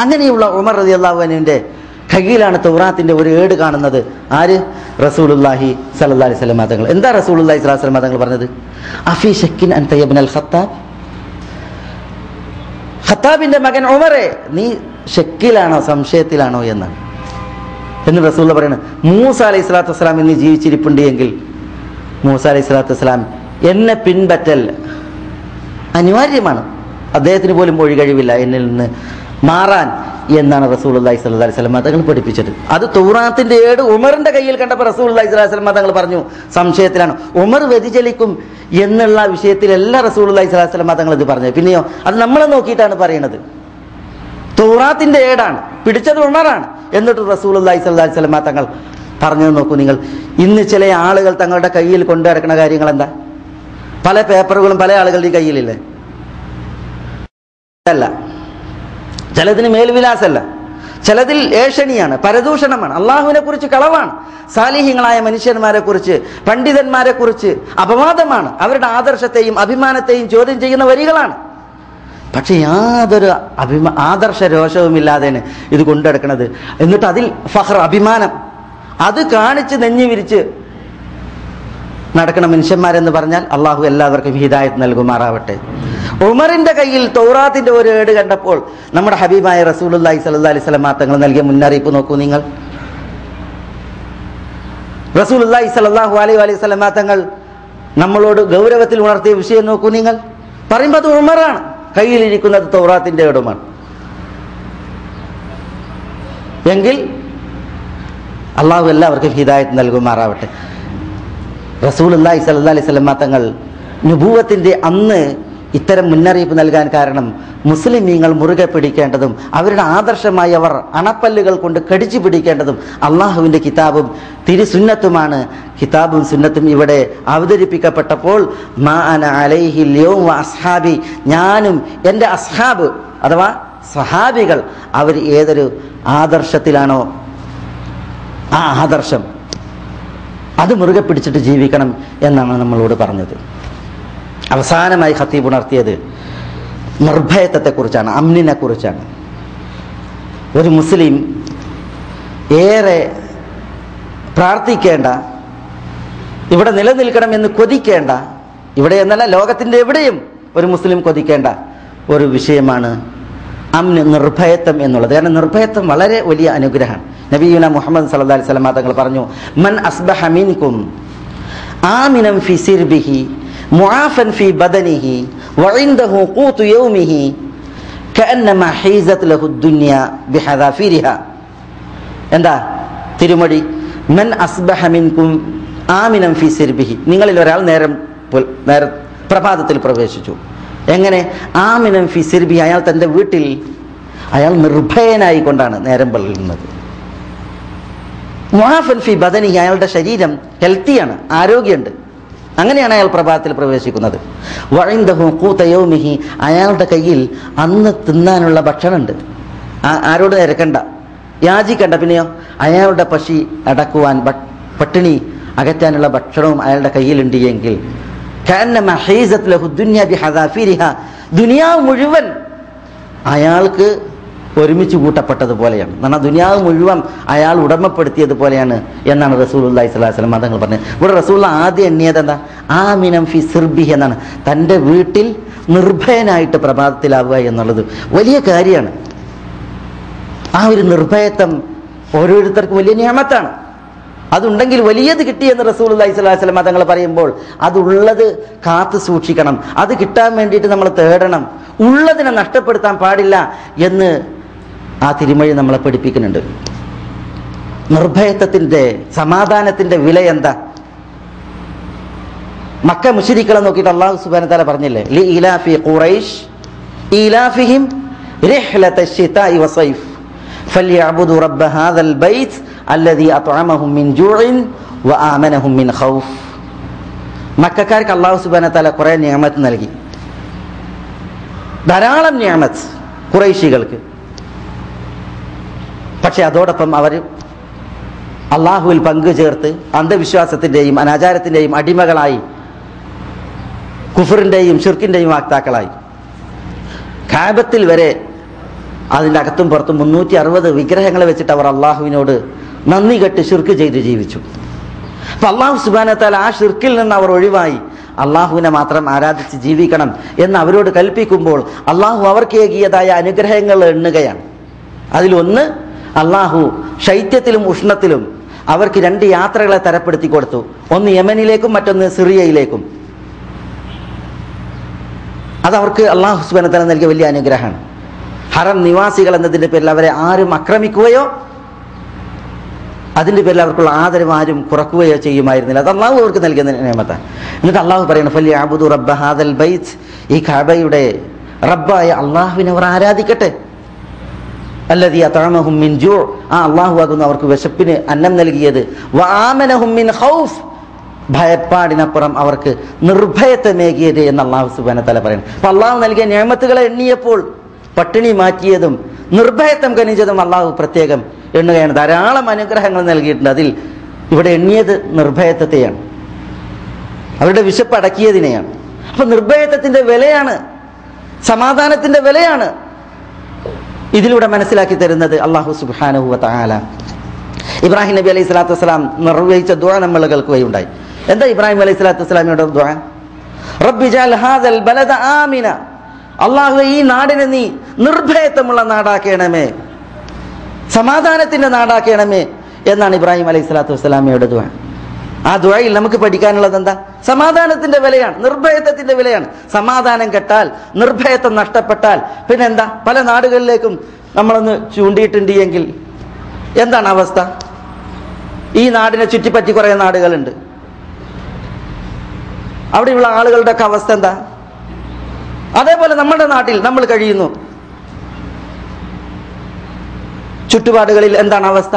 അങ്ങനെയുള്ള ഉമർ റളിയല്ലാഹു അൻഹുവിന്റെ കയ്യിലാണ് തൗറാത്തിന്റെ ഒരു ഏട് കാണുന്നത്. ആര്? റസൂലുള്ളാഹി സ്വല്ലല്ലാഹു അലൈഹി വസല്ലം തങ്ങൾ. എന്താ റസൂലുള്ളാഹി സ്വല്ലല്ലാഹു അലൈഹി വസല്ലം തങ്ങൾ പറഞ്ഞത്? അഫീ ശക്കിൻ അൻത ഇബ്നുൽ ഖത്താബ്, ഖത്താബിന്റെ മകൻ ഉമറെ, നീ ശക്കിലാണോ, സംശയത്തിലാണോ എന്നാണ്. എന്ന് റസൂലുള്ള പറയുന്നത്. മൂസ അലൈഹി സ്വലാത്തു വസ്സലാം ഇന്ന് ജീവിച്ചിരിപ്പുണ്ട് എങ്കിൽ മൂസ അലൈഹി സ്വലാത്തു വസ്സലാം എന്നെ പിൻപറ്റൽ അനിവാര്യമാണ്. അദ്ദേഹത്തിന് പോലും ഒഴികഴിവില്ല എന്നിൽ നിന്ന് മാറാൻ എന്നാണ് റസൂലുള്ളാഹി സ്വല്ലല്ലാഹു അലൈഹി വസല്ലം തങ്ങൾ പഠിപ്പിച്ചത്. അത് തൗറാത്തിന്റെ ഏട് ഉമറിന്റെ കയ്യിൽ കണ്ടപ്പോൾ റസൂലുള്ളാഹി സ്വല്ലല്ലാഹു അലൈഹി വസല്ലം തങ്ങൾ പറഞ്ഞു സംശയത്തിലാണ്. ഉമർ വ്യതിചലിക്കും എന്നുള്ള വിഷയത്തിലല്ല റസൂലുള്ളാഹി സ്വല്ലല്ലാഹു അലൈഹി വസല്ലം തങ്ങൾ ഇത് പറഞ്ഞത്. പിന്നെയോ അത് നമ്മളെ നോക്കിയിട്ടാണ് പറയുന്നത്. തൗറാത്തിന്റെ ഏടാണ്, പിടിച്ചത് ഉമറാണ്. എന്നിട്ട് റസൂലുള്ളാഹി സ്വല്ലല്ലാഹു അലൈഹി വസല്ലം തങ്ങൾ പറഞ്ഞത് നോക്കൂ നിങ്ങൾ. ഇന്ന് ചില ആളുകൾ തങ്ങളുടെ കയ്യിൽ കൊണ്ടു നടക്കുന്ന കാര്യങ്ങൾ എന്താ? പല പേപ്പറുകളും പല ആളുകളുടെയും കയ്യിലില്ലേ? അല്ല, ചിലതിന് മേൽവിലാസല്ല, ചിലതിൽ ഏഷണിയാണ്, പരദൂഷണമാണ്, അള്ളാഹുവിനെ കുറിച്ച് കളവാണ്, സാലിഹ്യങ്ങളായ മനുഷ്യന്മാരെ കുറിച്ച്, പണ്ഡിതന്മാരെ കുറിച്ച് അപവാദമാണ്, അവരുടെ ആദർശത്തെയും അഭിമാനത്തെയും ചോദ്യം ചെയ്യുന്ന വരികളാണ്. പക്ഷെ യാതൊരു ആദർശ രോഷവുമില്ലാതെയാണ് ഇത് കൊണ്ടെടുക്കുന്നത്. എന്നിട്ട് അതിൽ ഫഖർ, അഭിമാനം, അത് കാണിച്ച് നെഞ്ഞു വിരിച്ച് നടക്കുന്ന മനുഷ്യന്മാരെന്ന് പറഞ്ഞാൽ അള്ളാഹു എല്ലാവർക്കും ഹിദായത്ത് നൽകുമാറാവട്ടെ. ഉമറിന്റെ കയ്യിൽ തൗറാത്തിന്റെ ഒരു ഏട് കണ്ടപ്പോൾ നമ്മുടെ ഹബീബായ റസൂലുള്ളാഹി സ്വല്ലല്ലാഹു അലൈഹി വസല്ലം തങ്ങൾ നൽകിയ മുന്നറിയിപ്പ് നോക്കൂ നിങ്ങൾ. റസൂലുള്ളാഹി സ്വല്ലല്ലാഹു അലൈഹി വസല്ലം തങ്ങൾ നമ്മളോട് ഗൗരവത്തിൽ ഉണർത്തിയ വിഷയം നോക്കൂ നിങ്ങൾ. പറയുമ്പോൾ അത് ഉമറാണ്, കയ്യിലിരിക്കുന്നത് തൗറാത്തിന്റെ ഏടുമാണ്. എങ്കിൽ അള്ളാഹു എല്ലാവർക്കും ഹിദായത്ത് നൽകുമാറാവട്ടെ. റസൂലുള്ളാഹി സ്വല്ലല്ലാഹു അലൈഹി വസല്ലം തങ്ങൾ നുബുവത്തിന്റെ അന്ന് ഇത്തരം മുന്നറിയിപ്പ് നൽകാൻ കാരണം മുസ്ലിമീങ്ങൾ മുറുകെ പിടിക്കേണ്ടതും അവരുടെ ആദർശമായി അവർ അണപ്പല്ലുകൾ കൊണ്ട് കടിച്ചു പിടിക്കേണ്ടതും അള്ളാഹുവിന്റെ കിതാബും തിരുസുന്നത്തുമാണ്. കിതാബും സുന്നത്തും ഇവിടെ അവതരിപ്പിക്കപ്പെട്ടപ്പോൾ മാ അന അലൈഹിൽ യൗമ അസ്ഹാബി, ഞാനും എൻ്റെ അസ്ഹാബ് അഥവാ സഹാബികൾ അവർ ഏതൊരു ആദർശത്തിലാണോ ആ ആദർശം അത് മുറുകെ പിടിച്ചിട്ട് ജീവിക്കണം എന്നാണ് നമ്മളോട് പറഞ്ഞത്. അവസാനമായി ഖത്തീബ് ഉണർത്തിയത് നിർഭയത്വത്തെക്കുറിച്ചാണ്, അമ്നിനെ കുറിച്ചാണ്. ഒരു മുസ്ലിം ഏറെ പ്രാർത്ഥിക്കേണ്ട, ഇവിടെ നിലനിൽക്കണമെന്ന് കൊതിക്കേണ്ട, ഇവിടെ എന്നല്ല ലോകത്തിൻ്റെ എവിടെയും ഒരു മുസ്ലിം കൊതിക്കേണ്ട ഒരു വിഷയമാണ് അംന്, നിർഭയത്വം എന്നുള്ളത്. കാരണം നിർഭയത്വം വളരെ വലിയ അനുഗ്രഹമാണ്. നബിയുന മുഹമ്മദ് സല്ലല്ലാഹു അലൈഹി വസല്ലം തങ്ങൾ പറഞ്ഞു, മൻ അസ്ബഹ മിൻകും ആമിനൻ ഫി സിർബിഹി മുആഫൻ ഫി ബദനിഹി വഇൻദഹു ഖൂതു യൗമിഹി കഅന്നമാ ഹീസത് ലഹു ദുനിയ ബിഹദാഫിരിഹാ. എന്താ തിരുമൊഴി? മൻ അസ്ബഹ മിൻകും ആമിനൻ ഫി സിർബിഹി, നിങ്ങളിൽ ഒരാൾ നേരം പ്രഭാതത്തിൽ പ്രവേശിച്ചു. എങ്ങനെ? ആമിനൻ ഫി സിർബിഹി, അയാൾ തൻ്റെ വീട്ടിൽ അയാൾ നിർഭയനായിക്കൊണ്ടാണ് നേരം പുലരുന്നത്. മുആഫൻ ഫി ബദനിഹി, അയാളുടെ ശരീരം ഹെൽത്തിയാണ്, ആരോഗ്യമുണ്ട്. അങ്ങനെയാണ് അയാൾ പ്രഭാതത്തിൽ പ്രവേശിക്കുന്നത്. വഇൻദഹു ഖൂത യൗമിഹി, അയാളുടെ കയ്യിൽ അന്ന് തിന്നാനുള്ള ഭക്ഷണമുണ്ട്. ആരോട് ഇരക്കണ്ട, യാചിക്കണ്ട. പിന്നെയോ അയാളുടെ പശി അടക്കുവാൻ, പട്ടിണി അകറ്റാനുള്ള ഭക്ഷണവും അയാളുടെ കയ്യിലുണ്ട് എങ്കിൽ കഅന്നമാ ഹീസത് ലഹു ദുനിയ ബിഹദാഫിരിഹാ, ദുനിയാവ് മുഴുവൻ അയാൾക്ക് ഒരുമിച്ച് കൂട്ടപ്പെട്ടതുപോലെയാണ്. എന്നാൽ ദുനിയാവ് മുഴുവൻ അയാൾ ഉടമപ്പെടുത്തിയതുപോലെയാണ് എന്നാണ് റസൂലുള്ളാഹി സ്വല്ലല്ലാഹു അലൈഹി വസല്ലം തങ്ങൾ പറഞ്ഞത്. ഇവിടെ റസൂലുള്ള ആദ്യം എണ്ണിയത് എന്താ? ആമിനം ഫി സിർബിഹി എന്നാണ്. തൻ്റെ വീട്ടിൽ നിർഭയനായിട്ട് പ്രഭാതത്തിലാവുക എന്നുള്ളത് വലിയ കാര്യമാണ്. ആ ഒരു നിർഭയത്വം ഓരോരുത്തർക്കും വലിയ നിയമത്താണ്. അതുണ്ടെങ്കിൽ വലിയത് കിട്ടിയെന്ന് റസൂലുള്ളാഹി സ്വല്ലല്ലാഹു അലൈഹി വസല്ലം തങ്ങൾ പറയുമ്പോൾ അതുള്ളത് കാത്തു സൂക്ഷിക്കണം. അത് കിട്ടാൻ വേണ്ടിയിട്ട് നമ്മൾ തേടണം. ഉള്ളതിനെ നഷ്ടപ്പെടുത്താൻ പാടില്ല എന്ന് ആ തിരുമൊഴി നമ്മളെ പഠിപ്പിക്കുന്നുണ്ട്. നിർഭയത്വത്തിൻ്റെ, സമാധാനത്തിൻ്റെ വില എന്താ? മക്ക മുശ്രിക്കുകളെ നോക്കിയിട്ട് അല്ലാഹു സുബ്ഹാനഹു വ തആല പറഞ്ഞില്ലേ, ലി ഇലാഫി ഖുറൈശ് ഇലാഫിഹിം റിഹ്ലതശ് ശിതാഇ വസൈഫ് ഫല്യഅബ്ദു റബ്ബ ഹാദൽ ബൈത്ത് അല്ലദീ അത്അമഹും മിൻ ജൂഇൻ വആമനഹും മിൻ ഖൗഫ്. മക്കക്കാർക്ക് അല്ലാഹു സുബ്ഹാനഹു വ തആല കുറേ നിഅമത്ത് നൽകി, ധാരാളം നിഅമത്ത് ഖുറൈശികൾക്ക്. പക്ഷെ അതോടൊപ്പം അവർ അള്ളാഹുവിൽ പങ്കു ചേർത്ത് അന്ധവിശ്വാസത്തിൻ്റെയും അനാചാരത്തിൻ്റെയും അടിമകളായി, കുഫറിൻ്റെയും ഷിർക്കിൻ്റെയും വാക്താക്കളായി. കാബത്തിൽ വരെ അതിൻ്റെ അകത്തും പുറത്തും 360 വിഗ്രഹങ്ങളെ വെച്ചിട്ട് അവർ അള്ളാഹുവിനോട് നന്ദി കെട്ട് ഷിർക്ക് ചെയ്ത് ജീവിച്ചു. അപ്പം അള്ളാഹു സുബ്ഹാനഹു വ തആല ആ ഷിർക്കിൽ നിന്ന് അവർ ഒഴിവായി അള്ളാഹുവിനെ മാത്രം ആരാധിച്ച് ജീവിക്കണം എന്ന് അവരോട് കൽപ്പിക്കുമ്പോൾ അള്ളാഹു അവർക്ക് ഏകിയതായ അനുഗ്രഹങ്ങൾ എണ്ണുകയാണ്. അതിലൊന്ന്, അള്ളാഹു ശൈത്യത്തിലും ഉഷ്ണത്തിലും അവർക്ക് 2 യാത്രകളെ തരപ്പെടുത്തി കൊടുത്തു. ഒന്ന് യമനിലേക്കും മറ്റൊന്ന് സിറിയയിലേക്കും. അതവർക്ക് അള്ളാഹു സുബ്ഹാനഹു വ തആല നൽകിയ വലിയ അനുഗ്രഹമാണ്. ഹറം നിവാസികൾ എന്നതിൻ്റെ പേരിൽ അവരെ ആരും ആക്രമിക്കുകയോ അതിൻ്റെ പേരിൽ അവർക്കുള്ള ആദരവ് ആരും കുറക്കുകയോ ചെയ്യുമായിരുന്നില്ല. അത് അള്ളാഹു അവർക്ക് നൽകിയ നിയമത്താണ്. എന്നിട്ട് അള്ളാഹു പറയുന്നത്, ഫല്യഅബ്ദു റബ്ബ ഹാദൽ ബൈത്ത്, ഈ കഅബയുടെ റബ്ബായ അള്ളാഹുവിനെ അവർ ആരാധിക്കട്ടെ. അല്ലദീ അത്അമഹും മിൻ ജൂ, ആ അള്ളാഹു ആകുന്നു അവർക്ക് വിശപ്പിന് അന്നം നൽകിയത്. വആമനഹും മിൻ ഖൗഫ്, ഭയപ്പാടിനപ്പുറം അവർക്ക് നിർഭയത്വമേകിയത് എന്ന് അള്ളാഹു സുബ്ഹാനഹു വ തആല പറയുന്നു. അപ്പം അള്ളാഹു നൽകിയ നിഅമത്തുകളെ എണ്ണിയപ്പോൾ പട്ടിണി മാറ്റിയതും നിർഭയത്വം കനിഞ്ഞതും അള്ളാഹു പ്രത്യേകം എണ്ണുകയാണ്. ധാരാളം അനുഗ്രഹങ്ങൾ നൽകിയിട്ടുണ്ട്. അതിൽ ഇവിടെ എണ്ണിയത് നിർഭയത്വത്തെയാണ്, അവരുടെ വിശപ്പ് അടക്കിയതിനെയാണ്. അപ്പൊ നിർഭയത്വത്തിന്റെ വിലയാണ്, സമാധാനത്തിന്റെ വിലയാണ് ഇതിലൂടെ മനസ്സിലാക്കി തരുന്നത് അള്ളാഹു സുബ്ഹാനഹു വ തആല. ഇബ്രാഹിം നബി അലൈഹി സ്വലാത്തു വസ്സലാം നിർവഹിച്ച ദുആ നമ്മൾ കേൾക്കുകയുണ്ടായി. എന്താ ഇബ്രാഹിം അലൈഹി സ്വലാത്തു വസ്സലാമിയുടെ ദുആ? റബ്ബി ജഅൽ ഹാദൽ ബലദ ആമിന, അള്ളാഹുവേ ഈ നാടിനെ നീ നിർഭയത്വമുള്ള നാടാക്കണമേ, സമാധാനത്തിന്റെ നാടാക്കണമേ എന്നാണ് ഇബ്രാഹിം അലൈഹി സ്വലാത്തു വസ്സലാമയുടെ ദുആ. ആ ദുആയിൽ നമുക്ക് പഠിക്കാനുള്ളത് എന്താ? സമാധാനത്തിന്റെ വിലയാണ്, നിർഭയത്വത്തിന്റെ വിലയാണ്. സമാധാനം കെട്ടാൽ, നിർഭയത്വം നഷ്ടപ്പെട്ടാൽ പിന്നെന്താ? പല നാടുകളിലേക്കും നമ്മളൊന്ന് ചൂണ്ടിയിട്ടുണ്ട് എങ്കിൽ എന്താണ് അവസ്ഥ? ഈ നാടിനെ ചുറ്റിപ്പറ്റി കുറേ നാടുകളുണ്ട്. അവിടെയുള്ള ആളുകളുടെ ഒക്കെ അവസ്ഥ എന്താ? അതേപോലെ നമ്മുടെ നാട്ടിൽ നമ്മൾ കഴിയുന്നു. ചുറ്റുപാടുകളിൽ എന്താണ് അവസ്ഥ?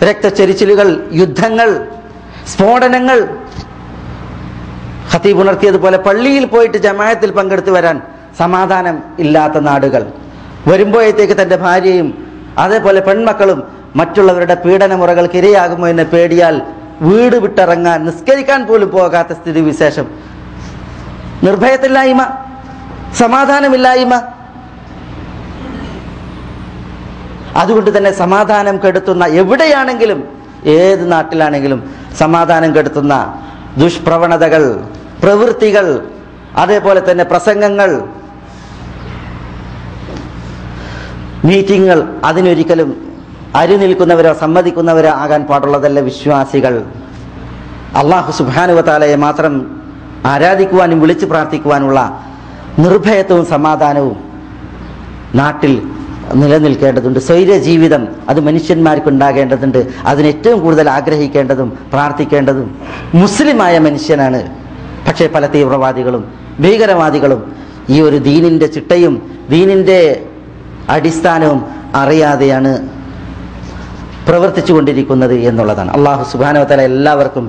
രക്തച്ചൊരിച്ചിലുകൾ, യുദ്ധങ്ങൾ, സ്ഫോടനങ്ങൾ. ഖതീബ് ഉണർത്തിയതുപോലെ പള്ളിയിൽ പോയിട്ട് ജമാഅത്തിൽ പങ്കെടുത്തു വരാൻ സമാധാനം ഇല്ലാത്ത നാടുകൾ. വരുമ്പോഴത്തേക്ക് തൻ്റെ ഭാര്യയും അതേപോലെ പെൺമക്കളും മറ്റുള്ളവരുടെ പീഡനമുറകൾക്ക് ഇരയാകുമോ എന്ന് പേടിയാൽ വീട് വിട്ടിറങ്ങാൻ, നിസ്കരിക്കാൻ പോലും പോകാത്ത സ്ഥിതി വിശേഷം. നിർഭയത്തില്ലായ്മ, സമാധാനമില്ലായ്മ. അതുകൊണ്ട് തന്നെ സമാധാനം കെടുത്തുന്ന എവിടെയാണെങ്കിലും, ഏത് നാട്ടിലാണെങ്കിലും സമാധാനം കെടുത്തുന്ന ദുഷ്പ്രവണതകൾ, പ്രവൃത്തികൾ, അതേപോലെ തന്നെ പ്രസംഗങ്ങൾ, മീറ്റിങ്ങുകൾ, അതിനൊരിക്കലും അരുനിൽക്കുന്നവരോ സമ്മതിക്കുന്നവരോ ആകാൻ പാടുള്ളതല്ല വിശ്വാസികൾ. അല്ലാഹു സുബ്ഹാനഹു വ തആലയെ മാത്രം ആരാധിക്കുവാനും വിളിച്ചു പ്രാർത്ഥിക്കുവാനുള്ള നിർഭയത്വവും സമാധാനവും നാട്ടിൽ നിലനിൽക്കേണ്ടതുണ്ട്. സ്വൈര ജീവിതം അത് മനുഷ്യന്മാർക്കുണ്ടാകേണ്ടതുണ്ട്. അതിന് ഏറ്റവും കൂടുതൽ ആഗ്രഹിക്കേണ്ടതും പ്രാർത്ഥിക്കേണ്ടതും മുസ്ലിമായ മനുഷ്യനാണ്. പക്ഷേ പല തീവ്രവാദികളും ഭീകരവാദികളും ഈ ഒരു ദീനിൻ്റെ ചിട്ടയും ദീനിൻ്റെ അടിസ്ഥാനവും അറിയാതെയാണ് പ്രവർത്തിച്ചു കൊണ്ടിരിക്കുന്നത് എന്നുള്ളതാണ്. അള്ളാഹു സുബ്ഹാനഹു വ തആല എല്ലാവർക്കും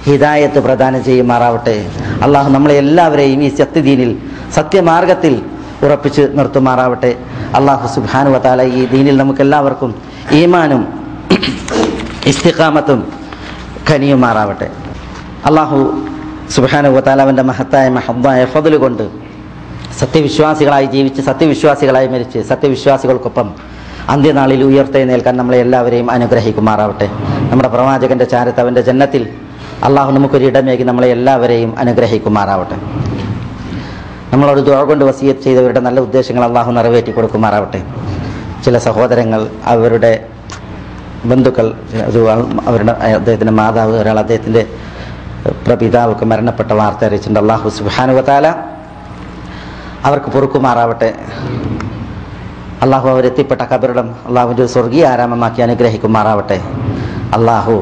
ഹിദായത്ത് പ്രദാനം ചെയ്യുമാറാവട്ടെ. അള്ളാഹു നമ്മളെ എല്ലാവരെയും ഈ സത്യദീനിൽ, സത്യമാർഗത്തിൽ ഉറപ്പിച്ച് നിർത്തുമാറാവട്ടെ. അള്ളാഹു സുബ്ഹാനഹു വ തആല ഈ ദീനിൽ നമുക്കെല്ലാവർക്കും ഈമാനും ഇസ്തിഖാമത്തും കനിയുമാറാവട്ടെ. അള്ളാഹു സുബ്ഹാനഹു വ തആല അവൻ്റെ മഹത്തായ ഫദ്ല് കൊണ്ട് സത്യവിശ്വാസികളായി ജീവിച്ച് സത്യവിശ്വാസികളായി മരിച്ച് സത്യവിശ്വാസികൾക്കൊപ്പം അന്ത്യനാളിൽ ഉയർത്തെഴുന്നേൽക്കാൻ നമ്മളെ എല്ലാവരെയും അനുഗ്രഹിക്കുമാറാവട്ടെ. നമ്മുടെ പ്രവാചകന്റെ ചാരത്ത് അവൻ്റെ ജന്നത്തിൽ അള്ളാഹു നമുക്കൊരിടമേകി നമ്മളെ എല്ലാവരെയും അനുഗ്രഹിക്കുമാറാവട്ടെ. നമ്മളോട് ദുആ കൊണ്ട് വസിയത്ത് ചെയ്തവരുടെ നല്ല ഉദ്ദേശങ്ങൾ അള്ളാഹു നിറവേറ്റി കൊടുക്കുമാറാവട്ടെ. ചില സഹോദരങ്ങൾ, അവരുടെ ബന്ധുക്കൾ, അവരുടെ അദ്ദേഹത്തിൻ്റെ മാതാവ്, ഒരാൾ അദ്ദേഹത്തിൻ്റെ പ്രപിതാവൊക്കെ മരണപ്പെട്ട വാർത്ത അറിയിച്ചിട്ടുണ്ട്. അള്ളാഹു സുബ്ഹാനഹു വ തആല അവർക്ക് പൊറുക്കുമാറാവട്ടെ. അള്ളാഹു അവരെത്തിപ്പെട്ട ഖബറിടം അള്ളാഹുവിൻ്റെ സ്വർഗീയ ആരാമമാക്കി അനുഗ്രഹിക്കുമാറാവട്ടെ. അള്ളാഹു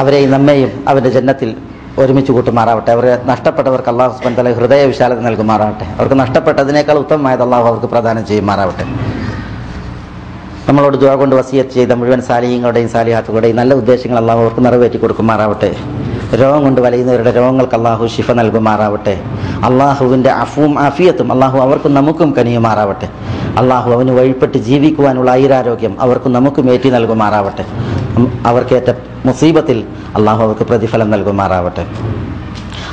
അവരെയും നമ്മെയും അവൻ്റെ ജന്നത്തിൽ ഒരുമിച്ച് കൂട്ടുമാറാവട്ടെ. അവരെ നഷ്ടപ്പെട്ടവർക്ക് അള്ളാഹു സുബ്ഹാനഹു വ തആല ഹൃദയ വിശാലത നൽകുമാറാവട്ടെ. അവർക്ക് നഷ്ടപ്പെട്ടതിനേക്കാൾ ഉത്തമമായത് അള്ളാഹു അവർക്ക് പ്രദാനം ചെയ്യുമാറാവട്ടെ. നമ്മളോട് ദുആ കൊണ്ട് വസിയത്ത് ചെയ്ത മുഴുവൻ സാലിഹീങ്ങളുടെയും സാലിഹാത്തുകളുടെയും നല്ല ഉദ്ദേശങ്ങൾ അള്ളാഹു അവർക്ക് നിറവേറ്റി കൊടുക്കുമാറാവട്ടെ. രോഗം കൊണ്ട് വലയുന്നവരുടെ രോഗങ്ങൾക്ക് അള്ളാഹു ശിഫ നൽകുമാറാവട്ടെ. അള്ളാഹുവിൻ്റെ അഫുവും ആഫിയത്തും അള്ളാഹു അവർക്കും നമുക്കും കനിയുമാറാവട്ടെ. അള്ളാഹു അവന് വഴിപ്പെട്ട് ജീവിക്കുവാനുള്ള ആയുരാരോഗ്യം അവർക്കും നമുക്കും ഏറ്റി നൽകുമാറാവട്ടെ. അവർക്കേറ്റ മുസീബത്തിൽ അള്ളാഹു അവർക്ക് പ്രതിഫലം നൽകുമാറാവട്ടെ.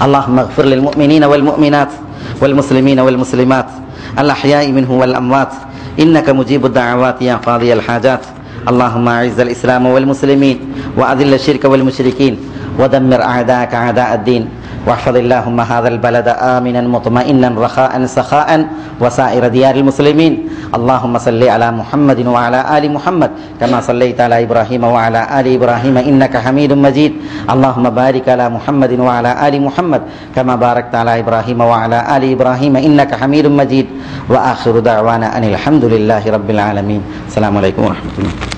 اللهم اغفر للمؤمنين والمؤمنات والمسلمين والمسلمات الأحياء منهم والأموات إنك مجيب الدعوات يا قاضي الحاجات. اللهم أعز الإسلام والمسلمين وأذل الشرك والمشركين ودمر أعداءك أعداء الدين واحفظ اللهم هذا البلد آمنا مطمئنا رخاء سخاء وسائر ديار المسلمين. اللهم صل على محمد وعلى آل محمد كما صليت على إبراهيم وعلى آل إبراهيم إنك حميد مجيد. اللهم بارك على محمد وعلى آل محمد كما باركت على إبراهيم وعلى آل إبراهيم إنك حميد مجيد. وآخر دعوانا أن الحمد لله رب العالمين. السلام عليكم ورحمة الله.